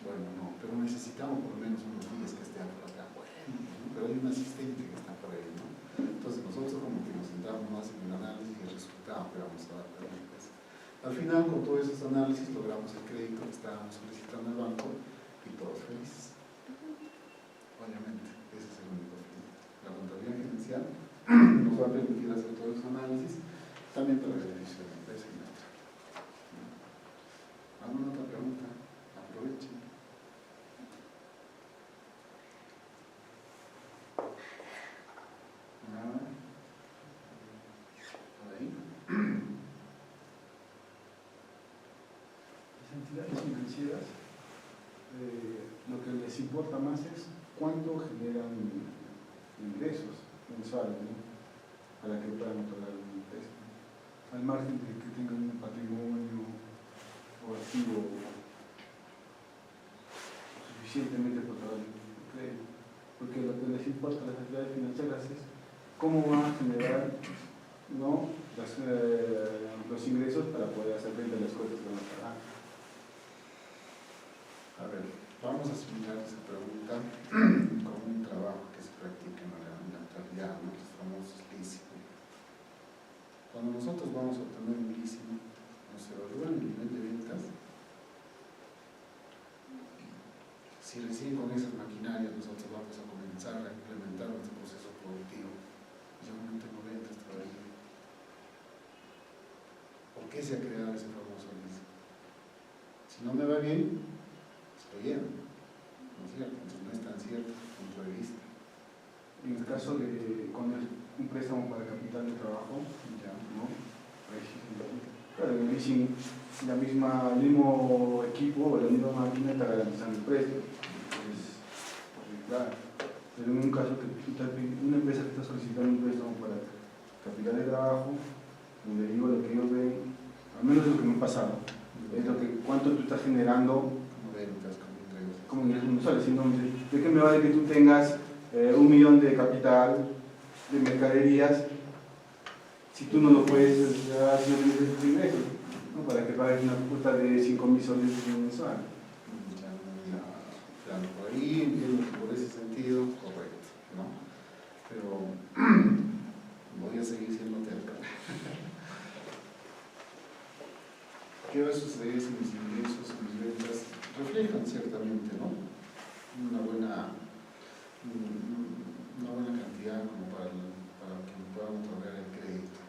Speaker 1: Bueno, no, pero necesitamos por lo menos unos días que esté por acá. Bueno, ¿no? Pero hay un asistente que está por ahí, ¿no? Entonces nosotros como que nos centramos más en el análisis y el resultado que vamos a dar para la empresa. Al final, con todos esos análisis, logramos el crédito que estábamos solicitando al banco y todos felices. Obviamente, ese es el único fin. La contabilidad gerencial nos va a permitir hacer todos esos análisis también para el beneficio de la empresa y nuestra. ¿Alguna otra pregunta? Aprovechen. Nada. Por ahí.
Speaker 3: Las entidades financieras, lo que les importa más es cuánto generan ingresos mensuales, ¿no? Para que puedan pagar un impuesto, al margen de que tengan un patrimonio o activo suficientemente para pagar el crédito. Porque lo que les importa a las entidades financieras es cómo van a generar, ¿no?, los ingresos para poder hacer frente a las cosas que van a pagar.
Speaker 1: A ver, vamos a asimilar esa pregunta con un trabajo que se practica en la actualidad, ¿no? Los famosos leasing. Cuando nosotros vamos a obtener un leasing, nos evalúan el nivel de ventas. Si recién con esas maquinarias nosotros vamos a comenzar a implementar nuestro proceso productivo, yo no tengo ventas todavía. ¿Por qué se ha creado ese famoso leasing? Si no me va bien, estoy lleno, ¿no es cierto? Entonces no es tan cierto desde el punto de vista.
Speaker 3: En el caso de cuando es un préstamo para capital de trabajo,
Speaker 1: Ya.
Speaker 3: ¿no? Claro, en el leasing, el mismo equipo o la misma máquina está garantizando el préstamo. Claro, pero en un caso que una empresa que está solicitando un préstamo para capital de trabajo, donde digo lo que ellos ven, al menos lo que me ha pasado, es lo que cuánto tú estás generando como ingresos mensuales. ¿De qué me vale que tú tengas 1 millón de capital de mercaderías Si tú no lo puedes hacer desde tu ingreso, ¿no? Para que pagues una cuota de 5.000 soles mensual.
Speaker 1: Claro, por ahí entiendo que por ese sentido, correcto, ¿no? Pero voy a seguir siendo terca. ¿Qué va a suceder si mis ingresos y mis ventas reflejan ciertamente, ¿no? Una buena cantidad como para que me puedan otorgar el crédito?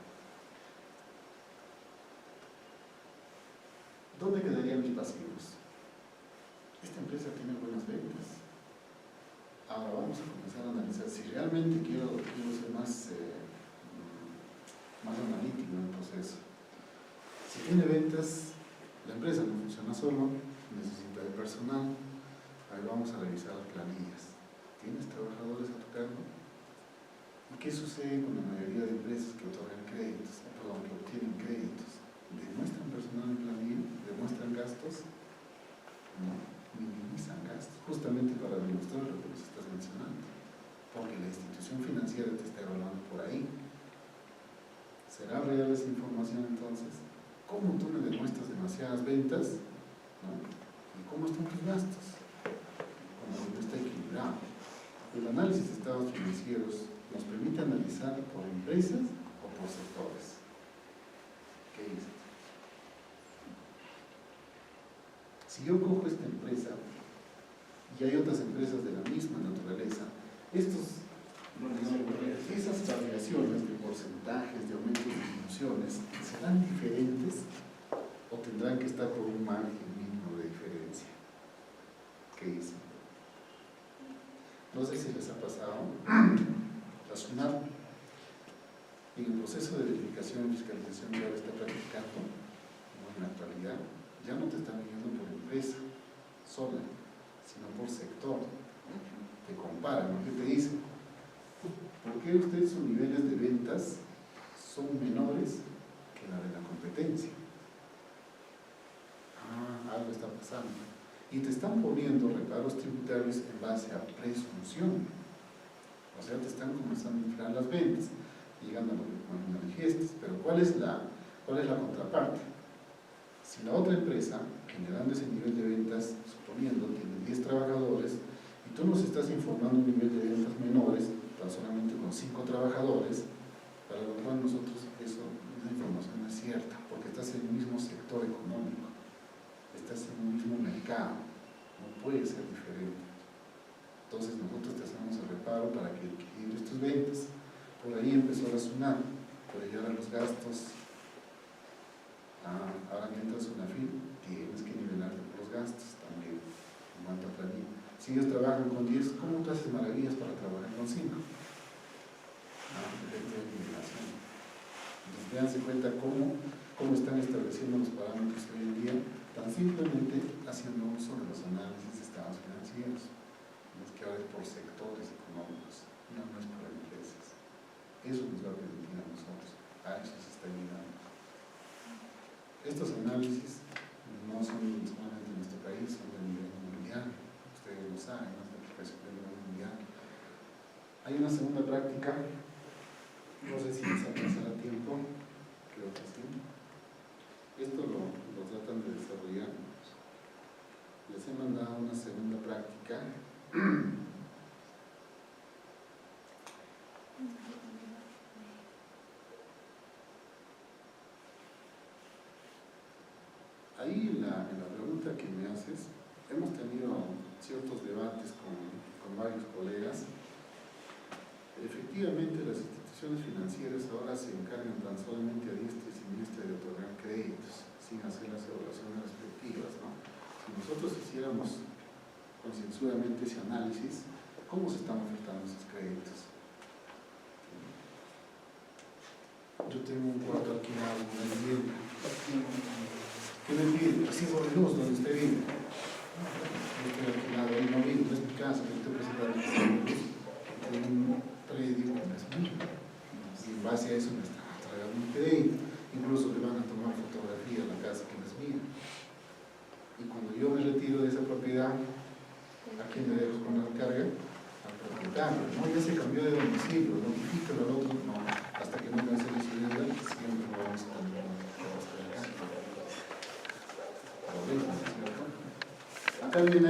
Speaker 1: ¿Dónde quedarían mis pasivos? Esta empresa tiene buenas ventas. Ahora vamos a comenzar a analizar si realmente quiero ser más analítico en el proceso. Si tiene ventas, la empresa no funciona solo, necesita de personal. Ahí vamos a revisar las planillas. ¿Tienes trabajadores a tu cargo? ¿Y qué sucede con la mayoría de empresas que otorgan créditos, que obtienen créditos? ¿Demuestran personal en planilla? ¿Demuestran gastos? No, minimizan gastos, justamente para demostrar lo que nos estás mencionando. Porque la institución financiera te está evaluando por ahí. ¿Será real esa información entonces? ¿Cómo tú me demuestras demasiadas ventas? ¿No? ¿Y cómo están tus gastos? Como no está equilibrado. El análisis de estados financieros nos permite analizar por empresas o por sectores. ¿Qué dice? Si yo cojo esta empresa y hay otras empresas de la misma naturaleza, esas variaciones de porcentajes, de aumentos y disminuciones, ¿serán diferentes o tendrán que estar por un margen mínimo de diferencia? ¿Qué dicen? No sé si les ha pasado. La SUNAT, en el proceso de verificación y fiscalización que ahora está practicando, en la actualidad, ya no te están midiendo por empresa sola, sino por sector. Te comparan, ¿no? ¿Qué te dicen? ¿Por qué ustedes sus niveles de ventas son menores que la de la competencia? Algo está pasando. Y te están poniendo reparos tributarios en base a presunción. O sea, te están comenzando a inflar las ventas, llegando a lo que manifiestas. Pero ¿cuál es la contraparte? Si la otra empresa, generando ese nivel de ventas, suponiendo tiene 10 trabajadores, y tú nos estás informando un nivel de ventas menores, tan solamente con 5 trabajadores, para lo cual nosotros esa información no es cierta, porque estás en el mismo sector económico, estás en el mismo mercado, no puede ser diferente. Entonces nosotros te hacemos el reparo para que equilibres tus ventas. Por ahí empezó la SUNAT, por llegar a los gastos. Ahora que entras a una FIL, tienes que nivelarte por los gastos también, en cuanto a planilla. Si ellos trabajan con 10, ¿cómo tú haces maravillas para trabajar con 5? Depende de nivelación. Entonces, déjense cuenta cómo están estableciendo los parámetros hoy en día, tan simplemente haciendo uso de los análisis de estados financieros. No es que ahora es por sectores económicos, no es por empresas. Eso nos va a permitir a nosotros, a eso se está llegando. Estos análisis no son solamente en nuestro país, son de nivel mundial. Ustedes lo saben, ¿no? Es de aplicación de nivel mundial. Hay una segunda práctica, no sé si les alcanzará tiempo, creo que sí. Esto lo tratan de desarrollar. Les he mandado una segunda práctica. Ahí en la pregunta que me haces, hemos tenido ciertos debates con varios colegas. Efectivamente, las instituciones financieras ahora se encargan tan solamente a diestra y siniestra de otorgar créditos, sin hacer las evaluaciones respectivas, ¿no? Si nosotros hiciéramos concienzudamente ese análisis, ¿cómo se están ofertando esos créditos? Yo tengo un cuarto alquilado en una vivienda. ¿Qué me pide? Recibo de luz donde usted vive. Yo estoy alquilado ahí, no vivo, no es mi casa, yo estoy presentando tengo un predio que no es mío. Y en base a eso me están trayendo un crédito. Incluso le van a tomar fotografía a la casa que no es mía. Y cuando yo me retiro de esa propiedad, ¿a quién le dejo con la carga? Al propietario. No, ya se cambió de domicilio, notifícalo al otro, no, hasta que no me hace la ciudad, acá viene,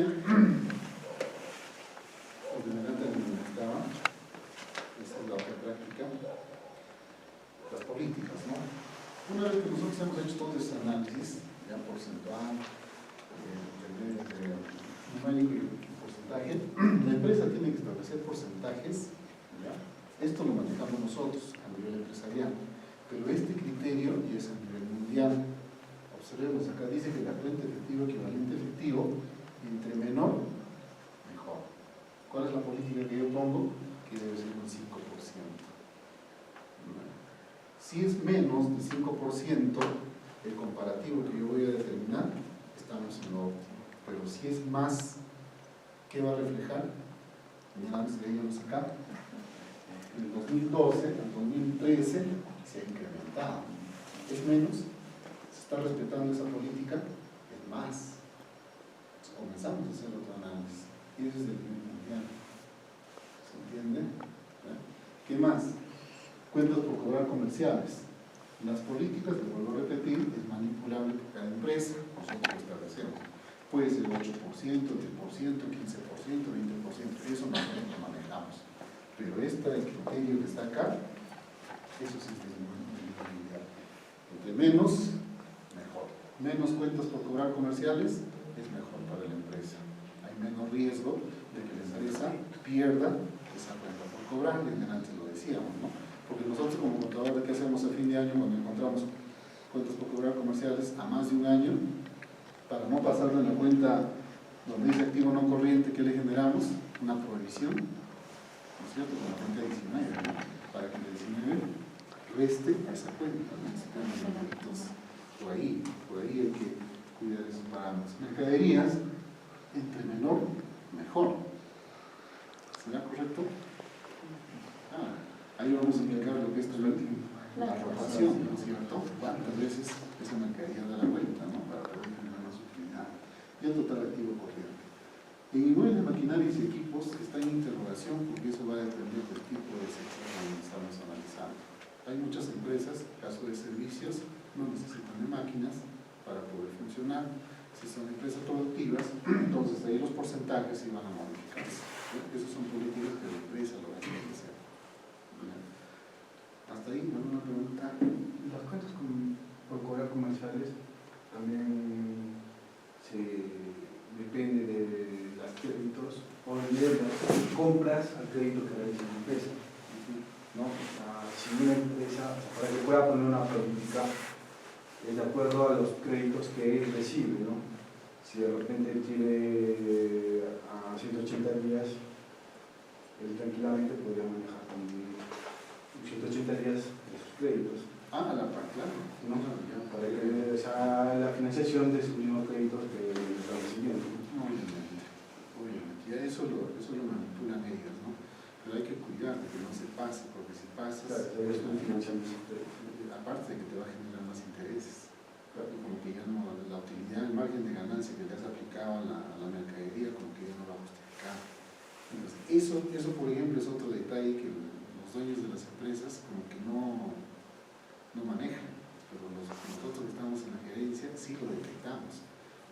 Speaker 1: ordenante en donde estaba, esta es la otra práctica, las políticas, ¿no? Una vez que nosotros hemos hecho todo este análisis, ya porcentual, numérico y porcentaje, la empresa tiene que establecer porcentajes, ¿ya? Esto lo manejamos nosotros a nivel empresarial, pero este criterio ya es a nivel mundial. Observemos acá, dice que la cuenta efectiva equivalente efectivo, entre menor, mejor. ¿Cuál es la política que yo pongo? Que debe ser un 5%. Si es menos de 5%, el comparativo que yo voy a determinar, estamos en lo óptimo. Pero si es más, ¿qué va a reflejar? Antes de ellos acá. En el 2012, en el 2013, se ha incrementado. ¿Es menos? ¿Se está respetando esa política? Es más. Entonces, comenzamos a hacer otro análisis. Y ese es el nivel mundial. ¿Se entiende? ¿Qué más? Cuentas por cobrar comerciales. Las políticas, les vuelvo a repetir, es manipulable por cada empresa. Nosotros lo establecemos. Puede ser 8%, 10%, 15%, 20%, eso nosotros lo manejamos. Pero el criterio que está acá, eso sí es mundial. Entre menos, mejor. Menos cuentas por cobrar comerciales, es mejor para la empresa. Hay menos riesgo de que la empresa pierda esa cuenta por cobrar, y antes lo decíamos, ¿no? Porque nosotros como contadores, ¿qué hacemos a fin de año cuando encontramos cuentas por cobrar comerciales a más de un año? Para no pasarle en la cuenta donde dice activo no corriente, ¿qué le generamos? Una provisión, ¿no es cierto? Con la cuenta 19, ¿no? Para que el 19 reste a esa cuenta, ¿no? Entonces, por ahí hay que cuidar esos parámetros. Mercaderías, entre menor, mejor. ¿Será correcto? Ahí vamos a explicar lo que es la rotación, ¿no es cierto? ¿Cuántas veces esa mercadería da la vuelta, ¿no? Para poder generar más utilidad. Y el total activo corriente. En inmuebles, maquinarias y equipos está en interrogación porque eso va a depender del tipo de sector que estamos analizando. Hay muchas empresas, caso de servicios, no necesitan de máquinas para poder funcionar. Si son empresas productivas, entonces ahí los porcentajes se van a modificarse. Esas son políticas que la empresa lo va a establecer. Hasta ahí, ¿alguna pregunta?
Speaker 3: Las cuentas por cobrar comerciales también depende de los créditos o de las compras al crédito que realiza la empresa, ¿no? Si una empresa, para que pueda poner una política, es de acuerdo a los créditos que recibe, ¿no? Si de repente tiene a 180 días, él tranquilamente podría manejar también 180 días de sus créditos.
Speaker 1: La parte, claro.
Speaker 3: ¿No? Para que la financiación de sus mismos créditos que están recibiendo.
Speaker 1: Obviamente. Ya eso lo manipulan ellos, ¿no? Pero hay que cuidar de que no se pase, porque si pasas,
Speaker 3: claro, es un financiamiento.
Speaker 1: aparte de que te va a generar más intereses, claro, como que ya no, la utilidad, el margen de ganancia que le has aplicado a la mercadería, como que ya no va a justificar. Entonces, eso por ejemplo es otro detalle que los dueños de las empresas como que no manejan, pero nosotros que estamos en la gerencia sí lo detectamos,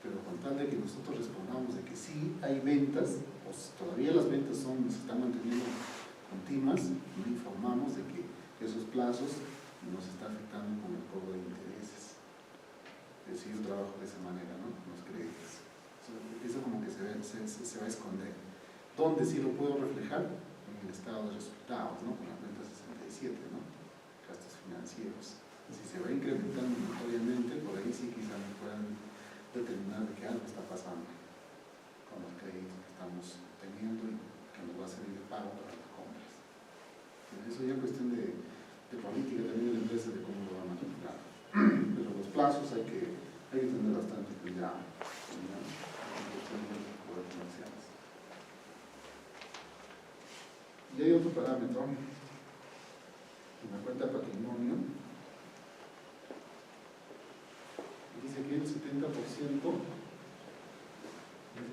Speaker 1: pero con tal de que nosotros respondamos de que sí hay ventas, pues todavía las ventas se están manteniendo continuas, no informamos de que esos plazos nos están afectando con el cobro de intereses. Es decir, yo trabajo de esa manera, ¿no? Los créditos. Eso como que se va a esconder. ¿Dónde sí lo puedo reflejar? En el estado de resultados, ¿no? Con la cuenta 67, ¿no? Gastos financieros. Si se va incrementando notoriamente, por ahí sí quizás me puedan determinar de que algo está pasando con los créditos que estamos teniendo y que nos va a servir de pago para las compras. Pero eso ya es cuestión de política también de la empresa, de cómo lo van a manipular. Pero los plazos hay que tener bastante cuidado en cuestión de los cobros comerciales. Y hay otro parámetro en la cuenta de patrimonio. Dice que el 70%,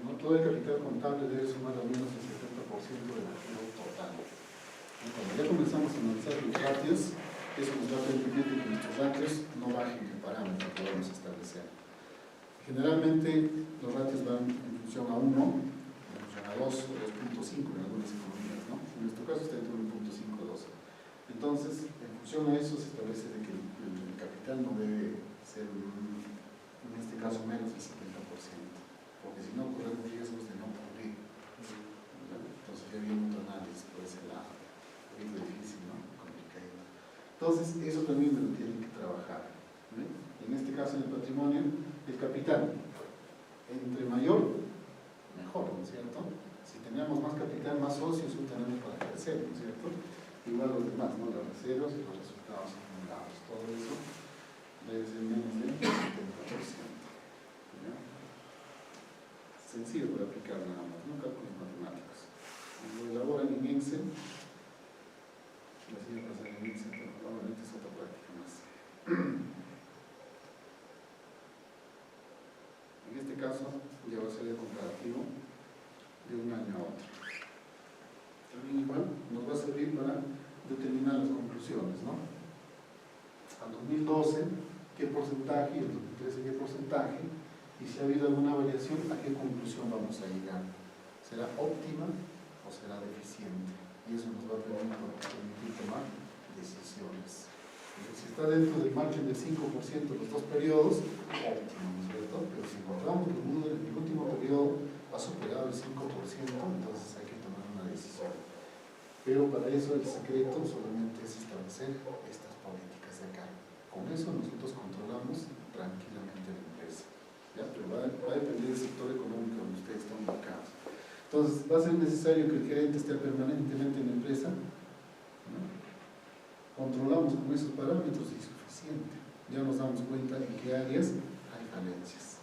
Speaker 1: ¿no? Todo el capital contable debe sumar al menos el 70% del activo total. Cuando ya comenzamos a analizar los ratios, eso nos va a permitir que nuestros ratios no bajen el parámetro que vamos a establecer. Generalmente los ratios van en función a 1, en función a 2 o 2.5 en algunas economías, ¿no? En nuestro caso está entre 1.5 y 2. Entonces, en función a eso se establece de que el capital no debe ser, en este caso, menos del 70%, porque si no corremos riesgos de no cubrir. Entonces ya viene otro análisis por ese lado, un poquito difícil, ¿no? Complicado. Entonces, eso también me lo tienen que trabajar. En este caso, en el patrimonio, el capital, entre mayor, mejor, ¿no es cierto? Si tenemos más capital, más socios tenemos para crecer, ¿no es cierto? Igual los demás, ¿no? Los reservas y los resultados acumulados, todo eso debe ser menos del 70%. ¿Ya? Sencillo para aplicar nada más, no cálculos matemáticos. Lo elaboran en Excel, la siguiente pasar en Excel, pero probablemente es otra práctica más. En este caso, ya va a ser el comparativo de un año a otro. También igual nos va a servir para determinar las conclusiones, ¿no? Al 2012, ¿qué porcentaje? Y al 2013, ¿qué porcentaje? Y si ha habido alguna variación, ¿a qué conclusión vamos a llegar? ¿Será óptima o será deficiente? Y eso nos va a permitir tomar decisiones. Si está dentro del margen del 5% los dos periodos, óptimo, ¿no es cierto? Pero si encontramos que el último periodo ha superado el 5%, entonces hay que tomar una decisión. Pero para eso el secreto solamente es establecer estas políticas de acá. Con eso nosotros controlamos tranquilamente la empresa. ¿Ya? Pero va a depender del sector económico donde ustedes están ubicados. Entonces, va a ser necesario que el gerente esté permanentemente en la empresa, ¿no? Controlamos con esos parámetros y es suficiente. Ya nos damos cuenta en qué áreas hay falencias.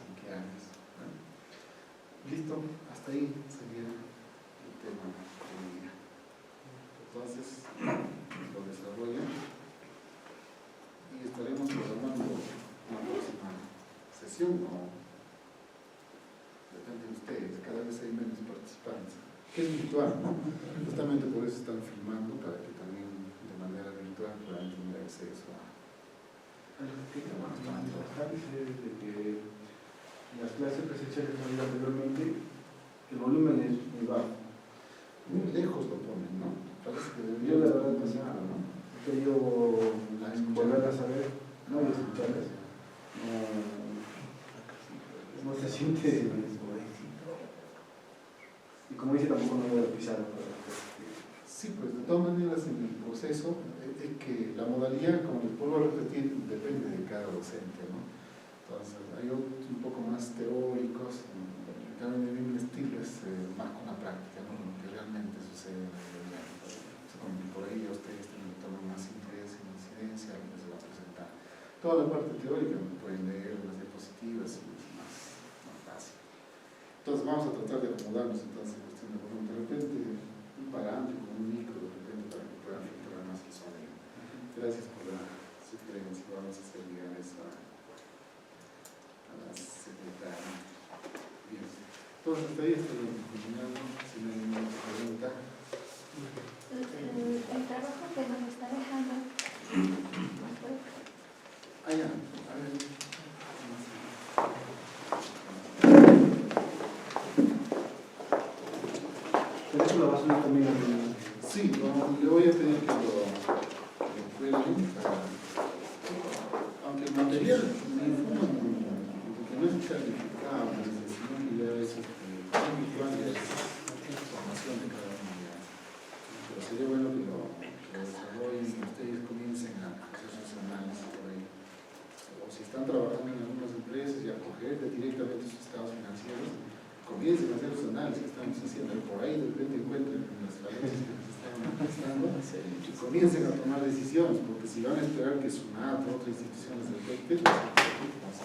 Speaker 1: En qué áreas. ¿No? Listo, hasta ahí sería el tema del día. Entonces, lo desarrollo y estaremos programando una próxima sesión, o depende de ustedes, cada vez hay menos participantes. Que es virtual, ¿no? Justamente por eso están filmando, para que también de manera virtual puedan tener acceso a
Speaker 3: lo que queremos trabajar es de que en las clases presenciales que había anteriormente, el volumen es muy bajo.
Speaker 1: Muy lejos lo ponen, ¿no? Parece que
Speaker 3: Yo
Speaker 1: debería
Speaker 3: la verdad que
Speaker 1: ¿no?
Speaker 3: he querido volverlas a ver, no y escucharlas. No se siente, y como dice, tampoco no voy a pisar.
Speaker 1: Sí, pues de todas maneras en el proceso es que la modalidad, como les vuelvo a repetir, depende de cada docente, ¿no? Entonces hay otros un poco más teóricos, en cambio de mi estilo es más con la práctica, ¿no? Lo que realmente sucede en la realidad. Como por ahí ustedes tienen que tomar más interés en la incidencia, lo que se va a presentar. Toda la parte teórica pueden leer las diapositivas y es más fácil. Entonces vamos a tratar de acomodarnos entonces en cuestión de volumen. De repente un parámetro, un micro, de repente para que puedan filtrar más el sonido. Gracias por la sugerencia. Vamos a hacer llegar eso a la secretaria. Bien. Entonces hasta ahí estoy terminando. Si no hay ninguna pregunta.
Speaker 4: El trabajo que nos está dejando.
Speaker 1: Ah, ya. A ver.
Speaker 3: Pero eso lo vas a subir también a mi...
Speaker 1: Sí, le voy a pedir que lo cuelguen para... Aunque el material me informa que no es calificado, sino que ya es virtual, ya es información de cada uno. Pero sería bueno que lo desarrollen y que ustedes comiencen a hacer sus análisis por ahí. O si están trabajando en algunas empresas y a coger directamente sus estados financieros, comiencen a hacer los análisis que estamos haciendo. Por ahí de repente encuentren las falencias que nos están manifestando y comiencen a tomar decisiones, porque si van a esperar que SUNAT o otras instituciones detecten, pues,